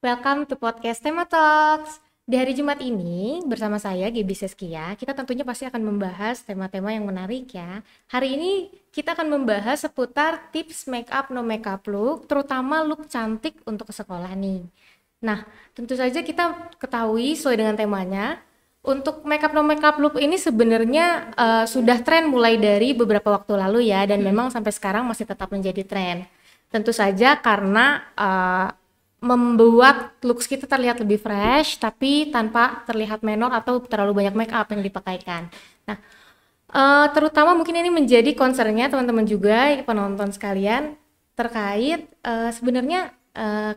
welcome to podcast Tema Talks. Di hari Jumat ini bersama saya Gaby Seskia, kita tentunya pasti akan membahas tema-tema yang menarik ya. Hari ini kita akan membahas seputar tips make up no makeup look, terutama look cantik untuk ke sekolah nih. Nah, tentu saja kita ketahui sesuai dengan temanya, untuk make up no makeup look ini sebenarnya sudah tren mulai dari beberapa waktu lalu ya, dan memang sampai sekarang masih tetap menjadi tren. Tentu saja karena membuat looks kita terlihat lebih fresh tapi tanpa terlihat menor atau terlalu banyak make up yang dipakaikan. Nah, terutama mungkin ini menjadi concernnya teman-teman juga penonton sekalian terkait sebenarnya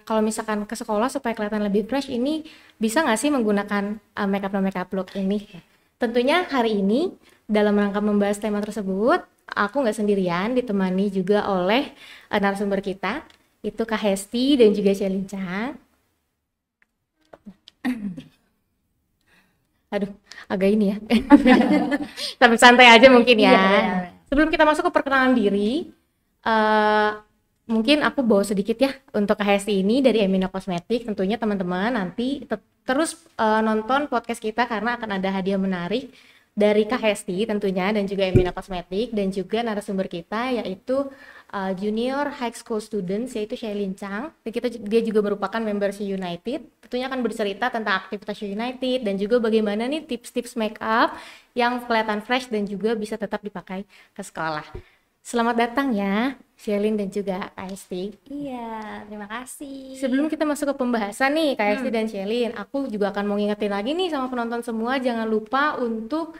kalau misalkan ke sekolah supaya kelihatan lebih fresh ini bisa nggak sih menggunakan make up no makeup look ini? Tentunya hari ini dalam rangka membahas tema tersebut aku nggak sendirian, ditemani juga oleh narasumber kita, itu Kak Hesti dan juga Shelinca. Aduh, agak ini ya. Tapi santai aja mungkin ya. Sebelum kita masuk ke perkenalan diri, mungkin aku bawa sedikit ya untuk Kak Hesti ini dari Emina Cosmetics. Tentunya teman-teman nanti terus nonton podcast kita karena akan ada hadiah menarik dari Kak Hesti tentunya dan juga Emina Cosmetics dan juga narasumber kita yaitu junior high school students yaitu Shailin Chang. Dia juga merupakan member She United. Tentunya akan bercerita tentang aktivitas She United dan juga bagaimana nih tips-tips make up yang kelihatan fresh dan juga bisa tetap dipakai ke sekolah. Selamat datang ya Shailin dan juga Kak Hesti. Iya, terima kasih. Sebelum kita masuk ke pembahasan nih Kak Hesti dan Shailin, aku juga akan mau ngingetin lagi nih sama penonton semua, jangan lupa untuk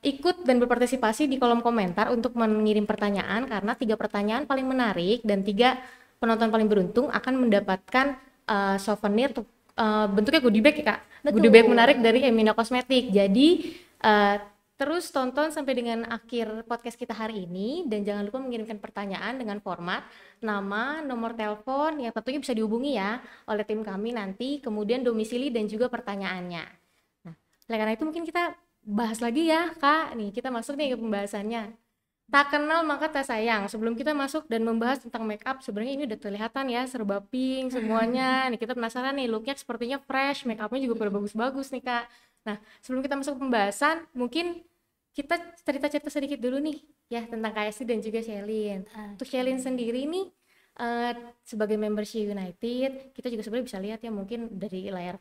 ikut dan berpartisipasi di kolom komentar untuk mengirim pertanyaan karena 3 pertanyaan paling menarik dan 3 penonton paling beruntung akan mendapatkan souvenir bentuknya goodie bag ya Kak. Betul. Goodie bag menarik dari Emina Cosmetics. Jadi terus tonton sampai dengan akhir podcast kita hari ini dan jangan lupa mengirimkan pertanyaan dengan format nama, nomor telepon yang tentunya bisa dihubungi ya oleh tim kami nanti, kemudian domisili dan juga pertanyaannya. Nah, oleh karena itu mungkin kita bahas lagi ya Kak, nih kita masuk nih ke pembahasannya. Tak kenal maka tak sayang. Sebelum kita masuk dan membahas tentang make up, sebenarnya ini udah kelihatan ya serba pink semuanya. Nih kita penasaran nih looknya sepertinya fresh, make upnya juga pada bagus-bagus nih Kak. Nah sebelum kita masuk ke pembahasan, mungkin kita cerita-cerita sedikit dulu nih ya tentang KSC dan juga Shailin. Untuk Shailin sendiri nih sebagai member She United, kita juga sebenarnya bisa lihat ya mungkin dari layar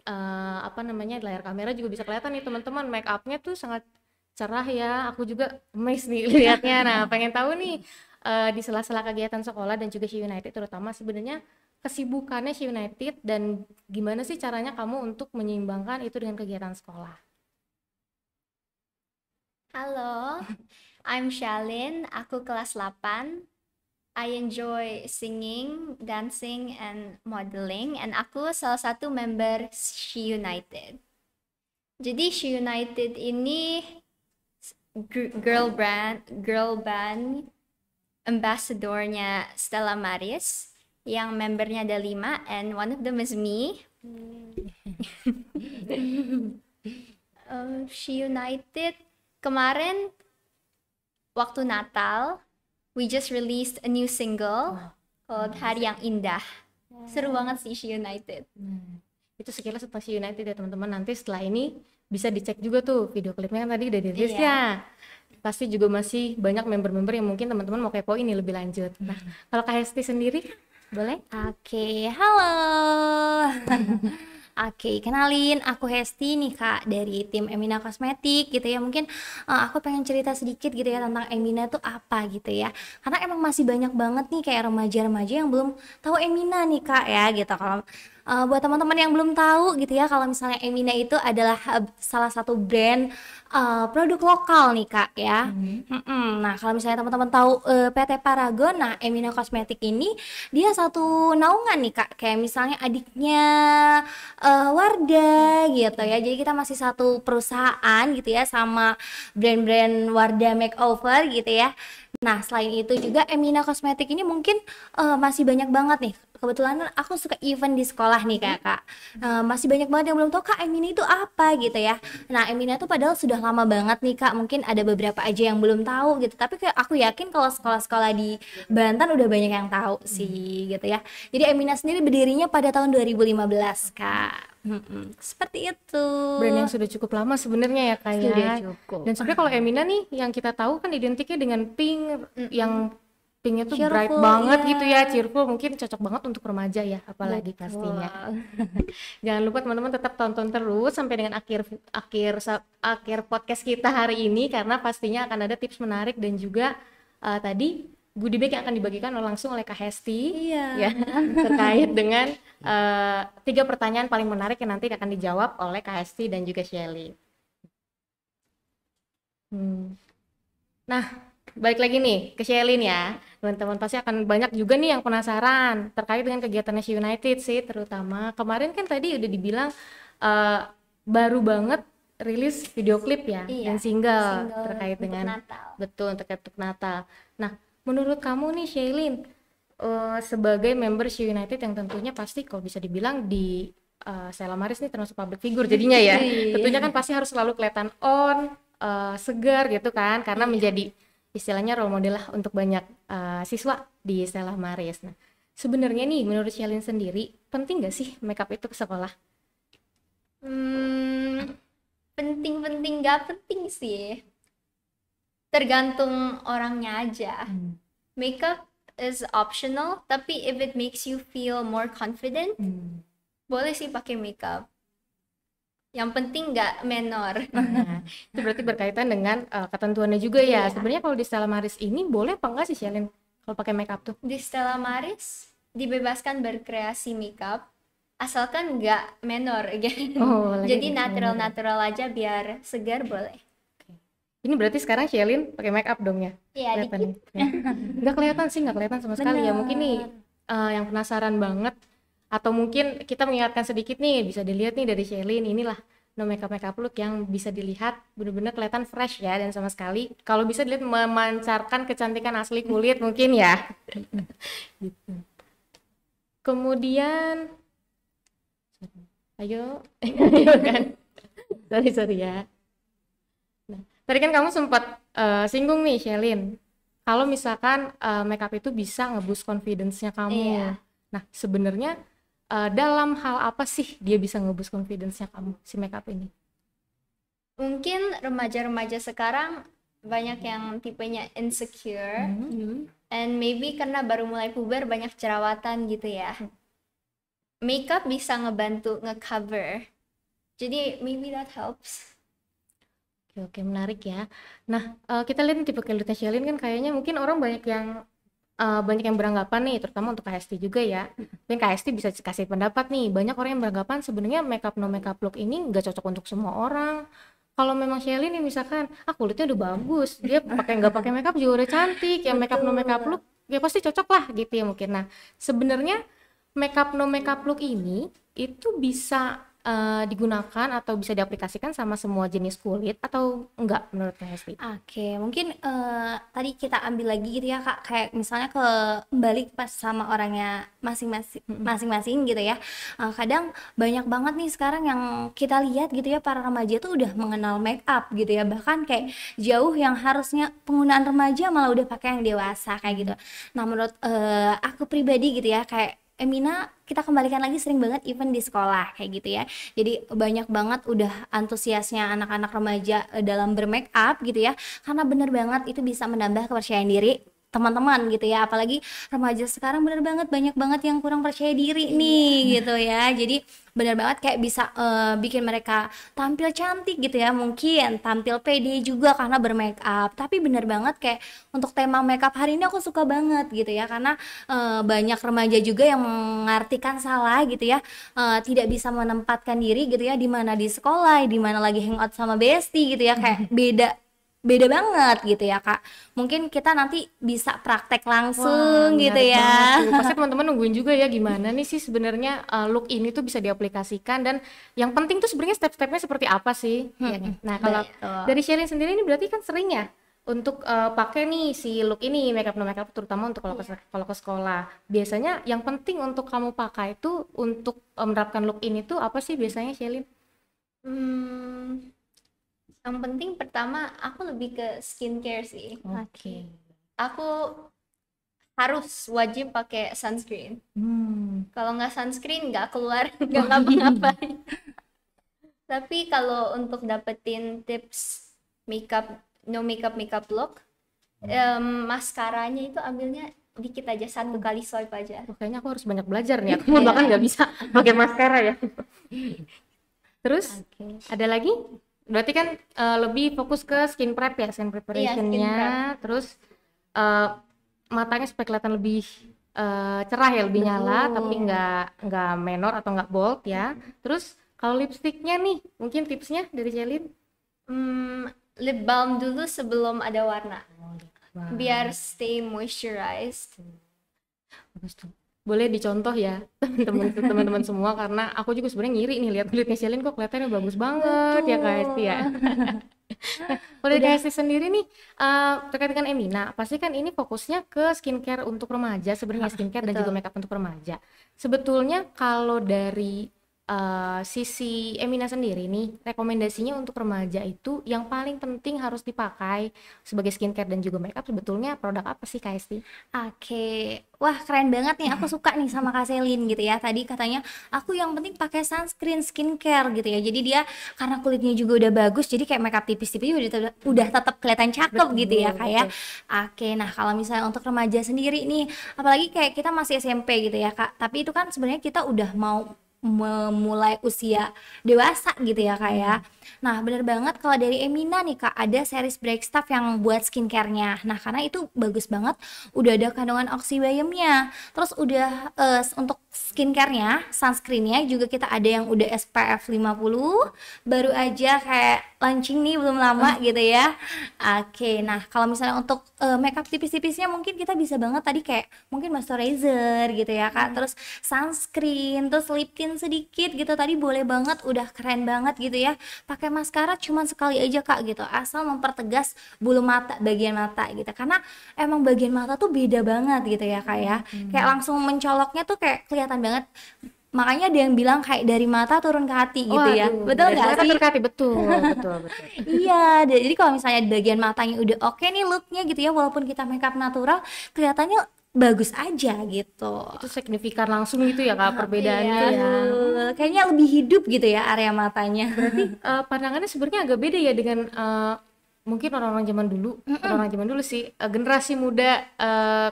layar kamera juga bisa kelihatan nih teman-teman make upnya tuh sangat cerah ya. Aku juga amazed nih lihatnya. Nah pengen tahu nih di sela-sela kegiatan sekolah dan juga She United terutama sebenarnya kesibukannya She United dan gimana sih caranya kamu untuk menyeimbangkan itu dengan kegiatan sekolah. Halo, I'm Shailin, aku kelas 8. I enjoy singing, dancing, and modeling, and aku salah satu member She United. Jadi She United ini girl band ambassadornya Stella Maris, yang membernya ada 5, and one of them is me. She United kemarin waktu Natal we just released a new single called Hari Yang Indah. Seru banget sih She United. Itu sekilas tentang She United ya teman-teman. Nanti setelah ini bisa dicek juga tuh video klipnya kan tadi udah dirilis ya. Pasti juga masih banyak member-member yang mungkin teman-teman mau kepoin ini lebih lanjut. Nah, kalau Kak Hesti sendiri boleh? Oke, halo. Oke, kenalin aku Hesti nih Kak dari tim Emina Cosmetics gitu ya. Mungkin aku pengen cerita sedikit gitu ya tentang Emina tuh apa gitu ya. Karena emang masih banyak banget nih kayak remaja-remaja yang belum tahu Emina nih Kak ya gitu. Kalau buat teman-teman yang belum tahu gitu ya, kalau misalnya Emina itu adalah salah satu brand produk lokal nih Kak ya. Nah kalau misalnya teman-teman tahu PT Paragon, nah Emina Cosmetics ini dia satu naungan nih Kak, kayak misalnya adiknya Wardah gitu ya. Jadi kita masih satu perusahaan gitu ya sama brand-brand Wardah Makeover gitu ya. Nah selain itu juga Emina Cosmetics ini mungkin masih banyak banget nih kebetulan aku suka event di sekolah nih Kak. Masih banyak banget yang belum tahu Kak Emina itu apa gitu ya. Nah Emina tuh padahal sudah lama banget nih Kak, mungkin ada beberapa aja yang belum tahu gitu, tapi kayak aku yakin kalau sekolah-sekolah di Banten udah banyak yang tahu sih gitu ya. Jadi Emina sendiri berdirinya pada tahun 2015 Kak. Seperti itu. Brand yang sudah cukup lama sebenarnya ya Kak ya. Sudah cukup. Dan sebenarnya kalau Emina nih yang kita tahu kan identiknya dengan pink, yang pinknya tuh Cheerful, bright banget iya. gitu ya, cheerful, mungkin cocok banget untuk remaja ya, apalagi Betul. pastinya. Jangan lupa teman-teman tetap tonton terus sampai dengan akhir podcast kita hari ini, karena pastinya akan ada tips menarik dan juga tadi goodie bag yang akan dibagikan langsung oleh Kak Hesti Iya. ya, terkait dengan 3 pertanyaan paling menarik yang nanti akan dijawab oleh Kak Hesti dan juga Shelly. Nah, balik lagi nih ke Shelly ya. Teman-teman pasti akan banyak juga nih yang penasaran terkait dengan kegiatan She United sih, terutama kemarin kan tadi udah dibilang baru banget rilis video klip ya, Iya, dan single single terkait untuk dengan Natal. betul terkait untuk Natal. Nah, menurut kamu nih Shailin, sebagai member She United yang tentunya pasti kalau bisa dibilang di Stella Maris nih termasuk public figure jadinya ya, tentunya kan pasti harus selalu kelihatan on, segar gitu kan, karena menjadi istilahnya role model lah untuk banyak siswa di Stella Maris. Nah, sebenarnya nih menurut Shailin sendiri penting gak sih makeup itu ke sekolah? Penting-penting gak penting sih, tergantung orangnya aja. Makeup is optional, tapi if it makes you feel more confident, boleh sih pakai makeup. Yang penting nggak menor. Nah, itu berarti berkaitan dengan ketentuannya juga ya. Iya. Sebenarnya kalau di Stella Maris ini boleh apa enggak sih Shailin kalau pakai makeup tuh? Di Stella Maris dibebaskan berkreasi makeup, asalkan nggak menor gitu. Oh, lagi Jadi nggak natural-natural aja biar segar boleh. Ini berarti sekarang Shailin pakai makeup dong ya? Iya, Kelihatan dikit. nih. Nggak kelihatan sih, nggak kelihatan sama sekali ya. Mungkin nih yang penasaran banget, atau mungkin kita mengingatkan sedikit nih, bisa dilihat nih dari Shailin, inilah no makeup look yang bisa dilihat benar-benar kelihatan fresh ya, dan sama sekali kalau bisa dilihat memancarkan kecantikan asli kulit mungkin ya. Gitu. Kemudian ayo kan, sorry ya. Nah, tadi kan kamu sempat singgung nih Shailin, kalau misalkan makeup itu bisa nge-boost confidence-nya kamu. Iya. Nah, sebenarnya dalam hal apa sih dia bisa nge-boost confidence-nya kamu, si makeup ini? Mungkin remaja-remaja sekarang banyak yang tipenya insecure, and maybe karena baru mulai puber banyak jerawatan gitu ya. Makeup bisa ngebantu nge-cover. Jadi maybe that helps. Oke, menarik ya. Nah, kita lihat nih tipe kulitnya Shailin kan kayaknya mungkin orang banyak yang beranggapan nih, terutama untuk KST juga ya. Mungkin KST bisa kasih pendapat nih. Banyak orang yang beranggapan sebenarnya no makeup look ini nggak cocok untuk semua orang. Kalau memang Shailin nih misalkan, kulitnya udah bagus, dia nggak pakai makeup juga udah cantik, ya makeup no makeup look ya pasti cocok lah gitu ya mungkin. Nah, sebenarnya no makeup look ini itu bisa digunakan atau bisa diaplikasikan sama semua jenis kulit atau enggak menurut Kak Hesti? Oke, mungkin tadi kita ambil lagi gitu ya Kak, kayak misalnya kembali pas sama orangnya masing-masing gitu ya. Kadang banyak banget nih sekarang yang kita lihat gitu ya, para remaja tuh udah mengenal make up gitu ya, bahkan kayak jauh yang harusnya penggunaan remaja malah udah pakai yang dewasa kayak gitu. Nah menurut aku pribadi gitu ya, kayak Emina, kita kembalikan lagi sering banget event di sekolah kayak gitu ya. Jadi banyak banget udah antusiasnya anak-anak remaja dalam bermake up gitu ya. Karena bener banget itu bisa menambah kepercayaan diri teman-teman gitu ya. Apalagi remaja sekarang bener banget banyak banget yang kurang percaya diri nih gitu ya. Jadi bener banget kayak bisa bikin mereka tampil cantik gitu ya, mungkin tampil pede juga karena bermake up. Tapi bener banget kayak untuk tema make up hari ini aku suka banget gitu ya, karena banyak remaja juga yang mengartikan salah gitu ya, tidak bisa menempatkan diri gitu ya, di mana di sekolah, di mana lagi hangout sama bestie gitu ya, kayak beda banget gitu ya Kak. Mungkin kita nanti bisa praktek langsung gitu Menarik ya. banget tuh. Pasti teman-teman nungguin juga ya gimana nih sih sebenarnya look ini tuh bisa diaplikasikan, dan yang penting tuh sebenarnya step-stepnya seperti apa sih? Ya kan? Nah, kalau Betul. dari Shailin sendiri ini berarti kan sering ya untuk pakai nih si look ini, makeup no makeup, terutama untuk kalau ke sekolah. Biasanya yang penting untuk kamu pakai itu untuk menerapkan look ini tuh apa sih biasanya, Shelin? Yang penting pertama aku lebih ke skincare sih. Oke. Aku harus wajib pakai sunscreen. Kalau nggak sunscreen nggak keluar, nggak ngapa-ngapain. Tapi kalau untuk dapetin tips no makeup look, maskaranya itu ambilnya dikit aja, 1 kali swipe aja. Kayaknya aku harus banyak belajar nih. Aku bahkan nggak bisa pakai maskara ya. Terus ada lagi? Berarti kan lebih fokus ke skin prep ya, skin preparationnya. Terus matanya supaya kelihatan lebih cerah ya, lebih nyala, tapi nggak menor atau nggak bold ya. Terus kalau lipstiknya nih, mungkin tipsnya dari Shelin? Lip balm dulu sebelum ada warna, biar stay moisturized. Boleh dicontoh ya teman-teman semua, karena aku juga sebenarnya ngiri nih lihat kulitnya Shelin kok kelihatannya bagus banget. Betul. Ya Kak Hesti ya. Kalau dari Kak Hesti sendiri nih terkait dengan Emina, pasti kan ini fokusnya ke skincare untuk remaja sebenarnya, skincare dan juga makeup untuk remaja. Sebetulnya kalau dari sisi Emina sendiri nih, rekomendasinya untuk remaja itu yang paling penting harus dipakai sebagai skincare dan juga makeup sebetulnya produk apa sih Kak Hesti? Oke, wah keren banget nih, aku suka nih sama Kak Selin gitu ya. Tadi katanya aku yang penting pakai sunscreen skincare gitu ya. Jadi dia karena kulitnya juga udah bagus, jadi kayak makeup tipis-tipis udah tetap kelihatan cakep gitu ya Kak ya. Oke, nah kalau misalnya untuk remaja sendiri nih, apalagi kayak kita masih SMP gitu ya Kak, tapi itu kan sebenarnya kita udah mau memulai usia dewasa gitu ya Kak ya. Nah bener banget kalau dari Emina nih Kak, ada series Break Stuff yang buat skincare-nya. Nah karena itu bagus banget, udah ada kandungan oxybiome's-nya. Terus udah untuk skincare-nya, sunscreen-nya juga kita ada yang udah SPF 50, baru aja kayak launching nih belum lama gitu ya. Oke, nah kalau misalnya untuk makeup tipis-tipisnya mungkin kita bisa banget tadi kayak mungkin moisturizer gitu ya Kak, terus sunscreen, terus lip tint sedikit gitu tadi boleh banget, udah keren banget gitu ya. Pakai maskara cuman sekali aja Kak gitu, asal mempertegas bulu mata, bagian mata gitu, karena emang bagian mata tuh beda banget gitu ya Kak ya. Kayak langsung mencoloknya tuh kayak kelihatan banget. Makanya ada yang bilang kayak dari mata turun ke hati gitu ya. Betul nggak sih? Turun ke hati, betul. Iya, jadi kalau misalnya di bagian matanya udah oke nih looknya gitu ya, walaupun kita makeup natural, kelihatannya bagus aja gitu. Itu signifikan langsung gitu ya Kak perbedaannya Iya, ya. kayaknya lebih hidup gitu ya area matanya. Berarti pandangannya sebenarnya agak beda ya dengan mungkin orang-orang zaman dulu sih, generasi muda.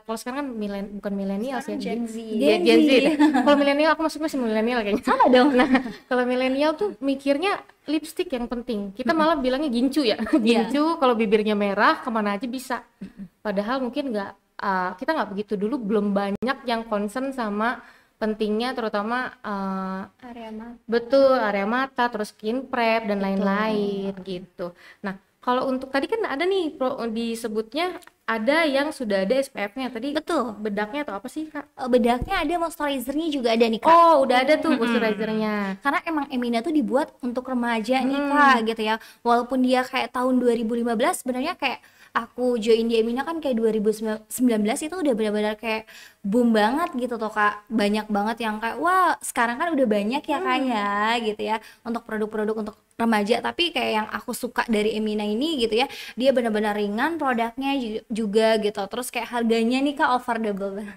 Kalau sekarang kan bukan milenial sih, Gen Z. Gen Z. Kalau milenial aku masih milenial kayaknya. Sama dong. Nah, kalau milenial tuh mikirnya lipstick yang penting. Kita malah bilangnya gincu ya. Gincu kalau bibirnya merah kemana aja bisa. Padahal mungkin kita nggak begitu dulu, belum banyak yang concern sama pentingnya terutama Area mata. betul, area mata, terus skin prep dan lain-lain gitu. Nah, kalau untuk tadi kan ada nih disebutnya ada yang sudah ada SPF-nya tadi. Betul. Bedaknya atau apa sih Kak? Bedaknya ada, moisturizer-nya juga ada nih Kak. Oh, udah ada tuh moisturizer-nya. Karena emang Emina tuh dibuat untuk remaja nih Kak gitu ya. Walaupun dia kayak tahun 2015, sebenarnya kayak aku join di Emina kan kayak 2019 itu udah benar-benar kayak boom banget gitu tuh Kak. Banyak banget yang kayak wah sekarang kan udah banyak ya Kak ya gitu ya untuk produk-produk untuk remaja. Tapi kayak yang aku suka dari Emina ini gitu ya, dia benar-benar ringan produknya juga gitu. Terus kayak harganya nih Kak affordable banget.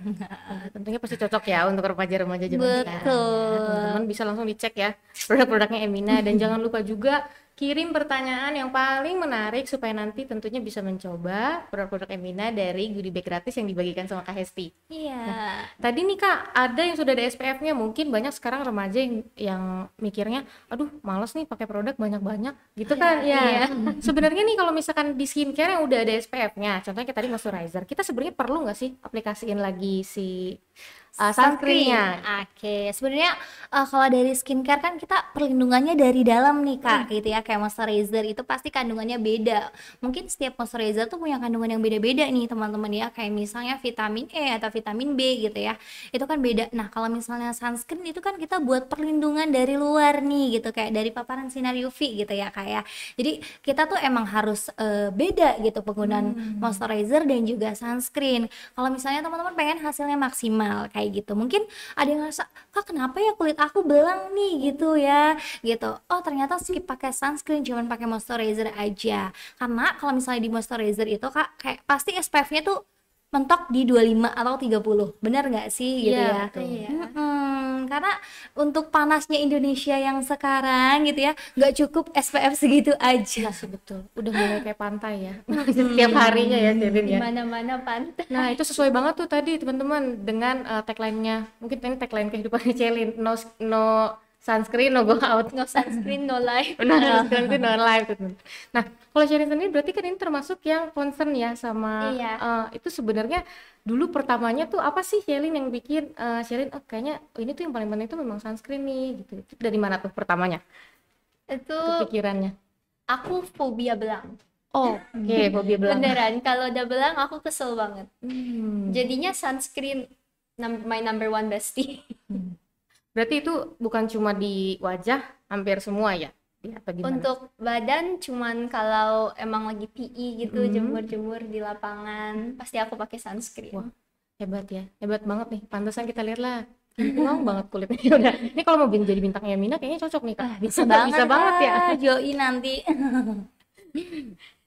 Tentunya pasti cocok ya untuk remaja-remaja zaman sekarang. Betul. Teman-teman bisa langsung dicek ya produk-produknya Emina, dan jangan lupa juga kirim pertanyaan yang paling menarik supaya nanti tentunya bisa mencoba produk-produk Emina dari goodie bag gratis yang dibagikan sama Kak Hesti. Iya. Nah, tadi nih Kak, ada yang sudah ada SPF-nya, mungkin banyak sekarang remaja yang mikirnya, aduh males nih pakai produk banyak-banyak gitu kan ya. Sebenarnya nih kalau misalkan di skincare yang udah ada SPF-nya, contohnya kayak tadi moisturizer, kita sebenarnya perlu nggak sih aplikasiin lagi si sunscreen-nya. Oke, sebenarnya kalau dari skincare kan kita perlindungannya dari dalam nih Kak, gitu ya. Kayak moisturizer itu pasti kandungannya beda. Mungkin setiap moisturizer tuh punya kandungan yang beda-beda nih teman-teman ya. Kayak misalnya vitamin E atau vitamin B gitu ya. Itu kan beda. Nah, kalau misalnya sunscreen itu kan kita buat perlindungan dari luar nih gitu, kayak dari paparan sinar UV gitu ya Kak ya. Jadi kita tuh emang harus beda gitu penggunaan moisturizer dan juga sunscreen. Kalau misalnya teman-teman pengen hasilnya maksimal kayak gitu, mungkin ada yang ngerasa, Kak kenapa ya kulit aku belang nih gitu ya gitu. Oh ternyata skip pakai sunscreen, cuman pakai moisturizer aja. Karena kalau misalnya di moisturizer itu Kak kayak pasti SPF-nya tuh mentok di 25 atau 30, benar nggak sih gitu Iya, ya? betul. Karena untuk panasnya Indonesia yang sekarang gitu ya, nggak cukup SPF segitu aja. Iya sih betul. Udah mulai kayak pantai ya. Setiap harinya ya Sherin Di ya. mana-mana pantai. Nah, itu sesuai banget tuh tadi teman-teman dengan tagline-nya. Mungkin ini tagline kehidupannya Celin. No sunscreen, no go out. No sunscreen, no life. Benar, sunscreen no life. Nah, kalau Sherin sendiri berarti kan ini termasuk yang concern ya sama Iya. itu sebenarnya dulu pertamanya tuh apa sih Sherin yang bikin Sherin kayaknya ini tuh yang paling penting tuh memang sunscreen nih gitu. Itu dari mana tuh pertamanya Itu kepikirannya? aku fobia belang. Oh, oke, fobia belang. Beneran, kalau udah belang aku kesel banget. Hmm. Jadinya sunscreen my number one bestie. Berarti itu bukan cuma di wajah, hampir semua ya? Ya, atau gimana? Untuk badan cuman kalau emang lagi PE gitu, jemur-jemur di lapangan, pasti aku pakai sunscreen. Wah, hebat ya, hebat banget nih. Pantesan kita lihat lah, kimpung banget kulitnya. Udah, ini kalau mau jadi bintangnya Mina kayaknya cocok nih Kak. Bisa banget, Bisa banget ya. Kak. Joi nanti.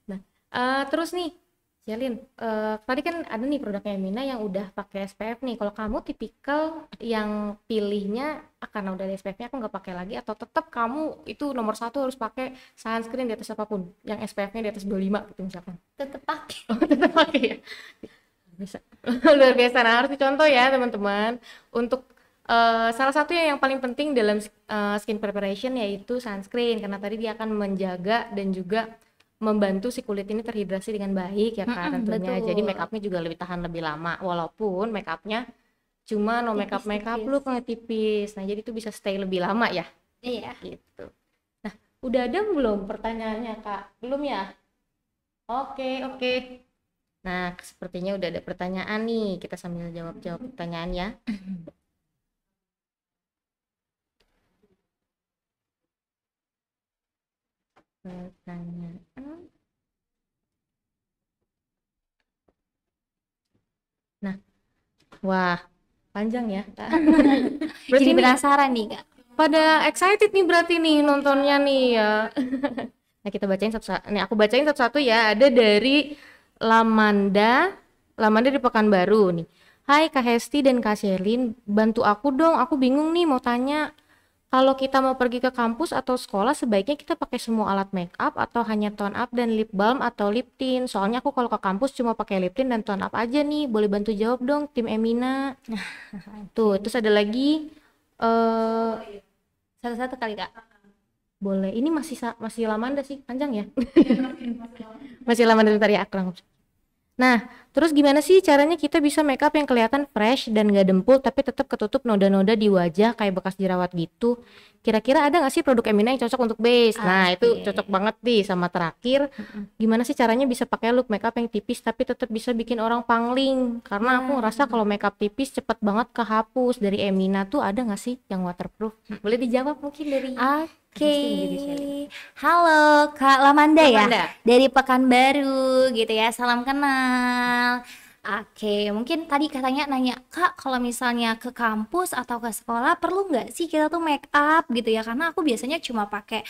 Nah, terus nih, Jalin, tadi kan ada nih produknya Mina yang udah pakai SPF nih. Kalau kamu tipikal yang pilihnya karena udah ada SPF-nya aku nggak pakai lagi, atau tetap kamu itu nomor satu harus pakai sunscreen di atas apapun, yang SPF-nya di atas 25 gitu misalkan? Tetep pakai. Oh, tetap pakai ya. Bisa. Luar biasa. Nah, harus dicontoh ya teman-teman. Untuk salah satu yang paling penting dalam skin preparation yaitu sunscreen, karena tadi dia akan menjaga dan juga membantu si kulit ini terhidrasi dengan baik ya Kak, tentunya. betul. Jadi make upnya juga lebih tahan lebih lama, walaupun make upnya cuma no make up lu kayak tipis. Nah, jadi itu bisa stay lebih lama ya Iya. gitu. Nah, udah ada belum pertanyaannya Kak? Belum ya? Oke. Nah, sepertinya udah ada pertanyaan nih. Kita sambil jawab-jawab pertanyaan ya. Pertanyaan. Nah, wah, panjang ya, Kak. Berarti Jadi ini penasaran nih Kak. pada excited nih berarti nih nontonnya nih ya. Nah, kita bacain satu-satu. Nih, aku bacain satu-satu ya. Ada dari Lamanda di Pekanbaru nih. Hai Kak Hesti dan Kak Shelin, bantu aku dong. Aku bingung nih mau tanya. Kalau kita mau pergi ke kampus atau sekolah, sebaiknya kita pakai semua alat make up atau hanya tone up dan lip balm atau lip tint? Soalnya aku kalau ke kampus cuma pakai lip tint dan tone up aja nih. Boleh bantu jawab dong, tim Emina. Tuh, terus ada lagi Satu-satu kali Kak. boleh. Ini masih Lamanda sih, panjang ya. Masih Lamanda, bentar ya, aku langsung. Nah, terus gimana sih caranya kita bisa make up yang kelihatan fresh dan gak dempul tapi tetap ketutup noda-noda di wajah kayak bekas jerawat gitu? Kira-kira ada gak sih produk Emina yang cocok untuk base? Nah, itu cocok banget nih. Sama terakhir, gimana sih caranya bisa pakai look make up yang tipis tapi tetap bisa bikin orang pangling? Karena aku ngerasa kalau make up tipis cepet banget kehapus. Dari Emina tuh ada gak sih yang waterproof? Boleh dijawab mungkin dari Oke. Jadi Shelly. Halo Kak Lamanda ya. Lamanda. Dari Pekanbaru gitu ya. Salam kenal. Oke, mungkin tadi katanya nanya, Kak, kalau misalnya ke kampus atau ke sekolah perlu nggak sih kita tuh make up gitu ya? Karena aku biasanya cuma pakai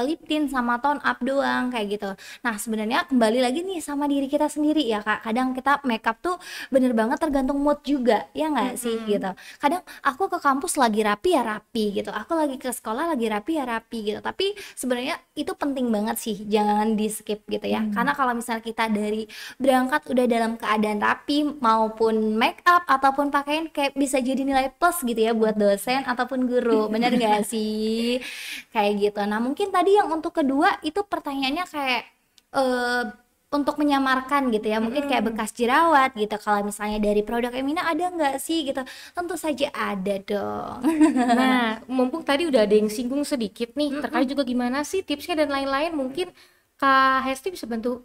lip tint sama tone up doang kayak gitu. Nah, sebenarnya kembali lagi nih sama diri kita sendiri ya, Kak. Kadang kita make up tuh bener banget tergantung mood juga, ya nggak sih gitu. Kadang aku ke kampus lagi rapi ya rapi gitu. Aku lagi ke sekolah lagi rapi ya rapi gitu. Tapi sebenarnya itu penting banget sih, jangan di skip gitu ya. Karena kalau misalnya kita dari berangkat udah dalam keadaan rapi maupun make up ataupun pakaian kayak bisa jadi nilai plus gitu ya buat dosen ataupun guru, bener gak sih kayak gitu. Nah mungkin tadi yang untuk kedua itu pertanyaannya kayak untuk menyamarkan gitu ya, mungkin kayak bekas jerawat gitu. Kalau misalnya dari produk Emina ada nggak sih gitu? Tentu saja ada dong. Nah, mumpung tadi udah ada yang singgung sedikit nih, terkait juga gimana sih tipsnya dan lain-lain, mungkin Kak Hesti bisa bantu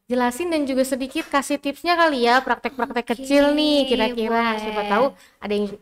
jelasin dan juga sedikit kasih tipsnya kali ya, praktek-praktek kecil nih kira-kira. Siapa boleh. tahu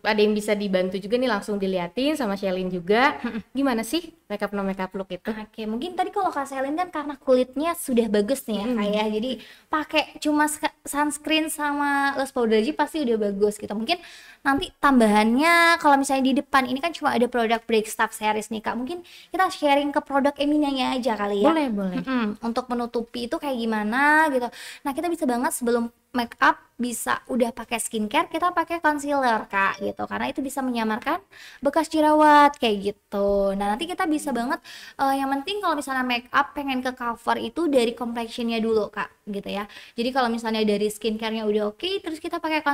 ada yang bisa dibantu juga nih, langsung diliatin sama Shelin juga. Gimana sih makeup no makeup look itu? Oke, mungkin tadi kalau Kak Selin kan karena kulitnya sudah bagus nih ya Kak ya. Jadi pakai cuma sunscreen sama loose powder aja pasti udah bagus gitu. Mungkin nanti tambahannya kalau misalnya di depan ini kan cuma ada produk Break Stuff series nih Kak. Mungkin kita sharing ke produk Eminanya aja kali ya. Boleh, boleh. Untuk menutupi itu kayak gimana gitu. Nah, kita bisa banget sebelum make up bisa udah pakai skincare, kita pakai concealer Kak gitu. Karena itu bisa menyamarkan bekas jerawat kayak gitu. Nah, nanti kita bisa banget yang penting kalau misalnya make up pengen ke cover itu dari complexionnya dulu Kak gitu ya. Jadi kalau misalnya dari skincare-nya udah oke, terus kita pakai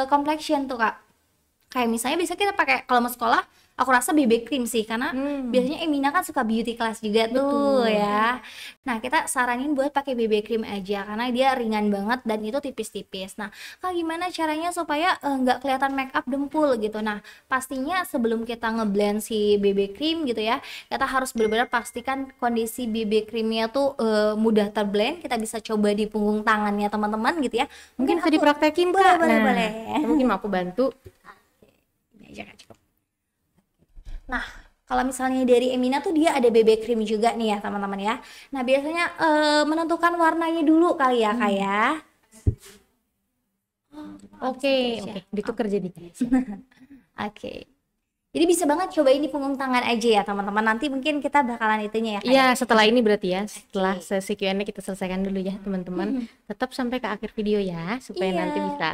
complexion tuh Kak. Kayak misalnya bisa kita pakai kalau mau sekolah, aku rasa BB cream sih karena biasanya Emina kan suka beauty class juga tuh ya. Nah, kita saranin buat pakai BB cream aja karena dia ringan banget dan itu tipis-tipis. Nah, Kak gimana caranya supaya nggak kelihatan make up dempul gitu. Nah, pastinya sebelum kita ngeblend si BB cream gitu ya, kita harus benar-benar pastikan kondisi BB creamnya tuh mudah terblend. Kita bisa coba di punggung tangannya teman-teman gitu ya. Mungkin bisa aku- dipraktekin boleh, Kak. boleh, Nah, boleh. mungkin mau aku bantu. Ini aja Kak, cukup. Nah, kalau misalnya dari Emina tuh dia ada BB cream juga nih ya teman-teman ya. Nah, biasanya menentukan warnanya dulu kali ya Kak ya. Oke, ditukar jadi. Oke. Jadi bisa banget cobain di punggung tangan aja ya teman-teman. Nanti mungkin kita bakalan itunya ya Kak. Iya, setelah ini berarti ya, setelah sesi Q&A kita selesaikan dulu ya teman-teman. Tetap sampai ke akhir video ya, supaya Iya. nanti bisa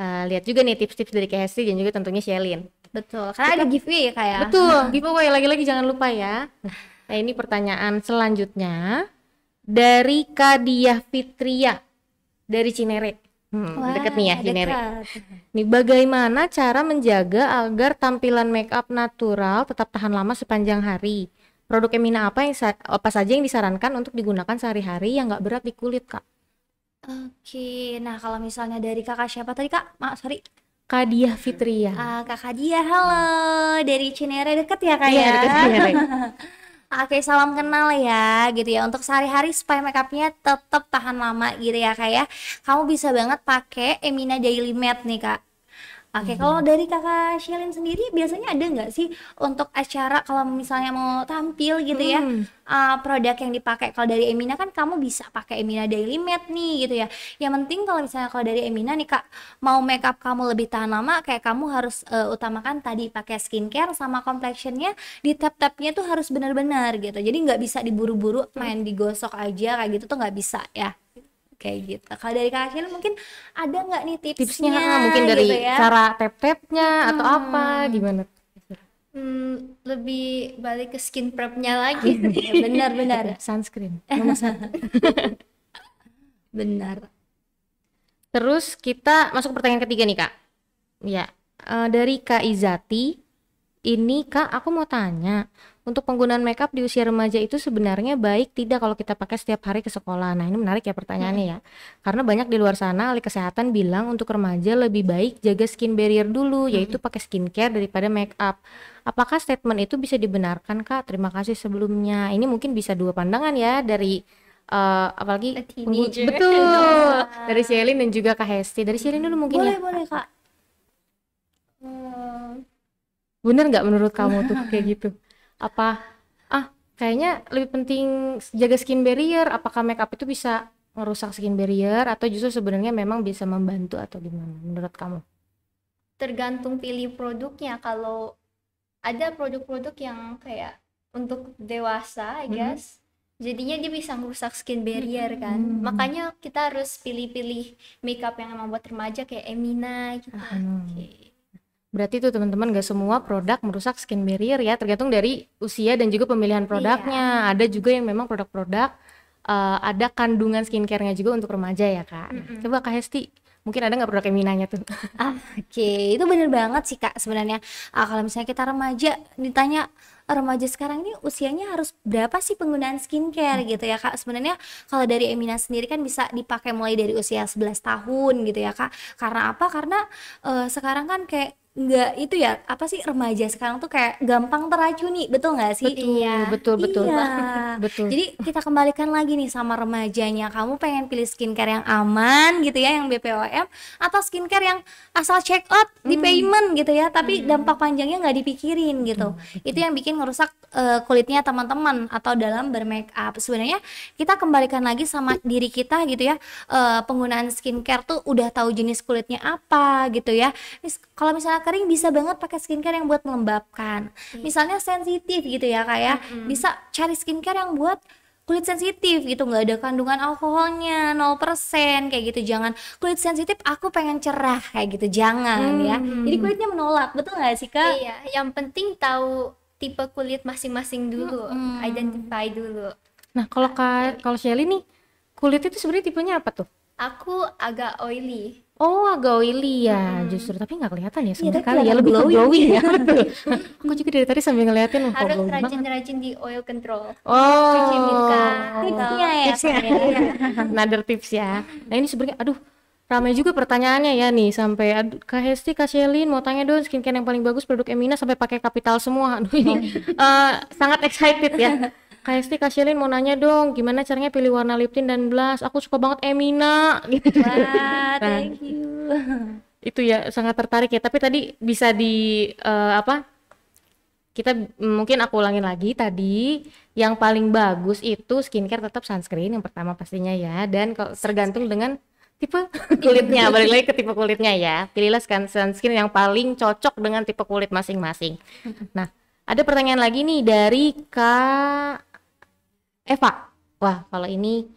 lihat juga nih tips-tips dari Kak Hesti dan juga tentunya Shelin. Betul. Karena ada giveaway ya Kak ya. Betul, giveaway lagi-lagi jangan lupa ya. Nah, ini pertanyaan selanjutnya dari Kadia Fitria dari Cinere. Wah, Deket nih ya Cinere. dekat. Nih, bagaimana cara menjaga agar tampilan make up natural tetap tahan lama sepanjang hari? Produk Emina apa saja yang disarankan untuk digunakan sehari-hari yang nggak berat di kulit, Kak? Oke. Nah, kalau misalnya dari Kakak siapa tadi Kak? Sorry. Kadia Fitria. Kakak dia, halo. Dari Cinere deket ya Kak Iya, ya. deket Cinere. Oke, salam kenal ya gitu ya. Untuk sehari-hari supaya makeupnya tetap tahan lama gitu ya Kak ya. Kamu bisa banget pakai Emina Daily Matte nih Kak. Oke, kalau dari Kakak Shelin sendiri biasanya ada nggak sih untuk acara kalau misalnya mau tampil gitu ya, produk yang dipakai? Kalau dari Emina kan kamu bisa pakai Emina Daily Matte nih gitu ya. Yang penting kalau misalnya kalau dari Emina nih Kak, mau makeup kamu lebih tahan lama, kayak kamu harus utamakan tadi pakai skincare sama complexionnya di tap-tapnya tuh harus benar-benar gitu. Jadi nggak bisa diburu-buru main digosok aja kayak gitu tuh nggak bisa ya. Kayak gitu. Kalau dari Kak Shil mungkin ada nggak nih Tipsnya tipsnya mungkin dari gitu ya? cara tap-tapnya atau apa, gimana? Lebih balik ke skin prep-nya lagi. Benar-benar. Sunscreen. Nomor satu. Benar. Terus kita masuk ke pertanyaan ketiga nih Kak. Ya, dari Kak Izati. Ini Kak, aku mau tanya, untuk penggunaan makeup di usia remaja itu sebenarnya baik tidak kalau kita pakai setiap hari ke sekolah? Nah, ini menarik ya pertanyaannya ya. Karena banyak di luar sana ahli kesehatan bilang untuk remaja lebih baik jaga skin barrier dulu, yaitu pakai skincare daripada makeup. Apakah statement itu bisa dibenarkan Kak? Terima kasih sebelumnya. Ini mungkin bisa dua pandangan ya dari apalagi A teenager. betul dari Shelin dan juga Kak Hesti. Dari Shelin dulu mungkin ya. Boleh Kak. Bener nggak menurut kamu tuh kayak gitu? Apa kayaknya lebih penting jaga skin barrier? Apakah makeup itu bisa merusak skin barrier atau justru sebenarnya memang bisa membantu atau gimana menurut kamu? Tergantung pilih produknya. Kalau ada produk-produk yang kayak untuk dewasa, I guess, jadinya dia bisa merusak skin barrier kan. Makanya kita harus pilih-pilih makeup yang emang buat remaja kayak Emina gitu. Oke. Berarti tuh teman-teman gak semua produk merusak skin barrier ya, tergantung dari usia dan juga pemilihan produknya. Ada juga yang memang produk-produk ada kandungan skincare-nya juga untuk remaja ya Kak. Coba Kak Hesti Mungkin ada nggak produk Eminanya tuh? Oke, itu bener banget sih Kak sebenarnya. Kalau misalnya kita remaja ditanya remaja sekarang ini usianya harus berapa sih penggunaan skincare gitu ya Kak. Sebenarnya kalau dari Emina sendiri kan bisa dipakai mulai dari usia 11 tahun gitu ya Kak. Karena apa? Karena sekarang kan kayak nggak itu ya apa sih remaja sekarang tuh kayak gampang teracuni, betul nggak sih? Betul, Iya. betul, betul. Iya. Betul. Jadi kita kembalikan lagi nih sama remajanya. Kamu pengen pilih skincare yang aman gitu ya, yang BPOM, atau skincare yang asal check out di payment gitu ya, tapi dampak panjangnya nggak dipikirin gitu. Itu yang bikin ngerusak kulitnya teman-teman atau dalam bermake up. Sebenarnya kita kembalikan lagi sama diri kita gitu ya. Penggunaan skincare tuh udah tahu jenis kulitnya apa gitu ya. Kalau misalnya kering bisa banget pakai skincare yang buat melembabkan. Misalnya sensitif gitu ya kayak bisa cari skincare yang buat kulit sensitif gitu, nggak ada kandungan alkoholnya 0% kayak gitu. Jangan kulit sensitif aku pengen cerah kayak gitu, jangan ya. Jadi kulitnya menolak, betul nggak sih Kak? Iya, yang penting tahu tipe kulit masing-masing dulu, identify dulu. Nah, kalau Shelly nih, kulit itu sebenarnya tipenya apa tuh? Aku agak oily. Oh, agak oily ya, justru tapi nggak kelihatan ya sama tapi sekali ya, kelihatan lebih ke glowing. glowing ya. Betul. Aku juga dari tadi sambil ngeliatin, kok Harus glowing banget. rajin-rajin di oil control. Oh, Cuci muka. Tipsnya ya tipsnya. Kak, ya. Another tips ya. Nah ini sebenarnya, aduh, ramai juga pertanyaannya ya nih, sampai Kak Hesti, Kak Shelin mau tanya dong skincare yang paling bagus produk Emina sampai pakai kapital semua. Aduh ini sangat excited ya. Kak Hesti, Kak Shelin mau nanya dong, gimana caranya pilih warna lip tint dan blush? Aku suka banget Emina. Gitu. Wah, thank you. Itu ya sangat tertarik ya. Tapi tadi bisa di apa? Kita mungkin aku ulangin lagi tadi, yang paling bagus itu skincare tetap sunscreen yang pertama pastinya ya, dan kalau tergantung dengan tipe kulitnya, balik lagi ke tipe kulitnya ya, pilihlah sunscreen yang paling cocok dengan tipe kulit masing-masing. Nah, ada pertanyaan lagi nih dari Kak Eva. Wah, kalau ini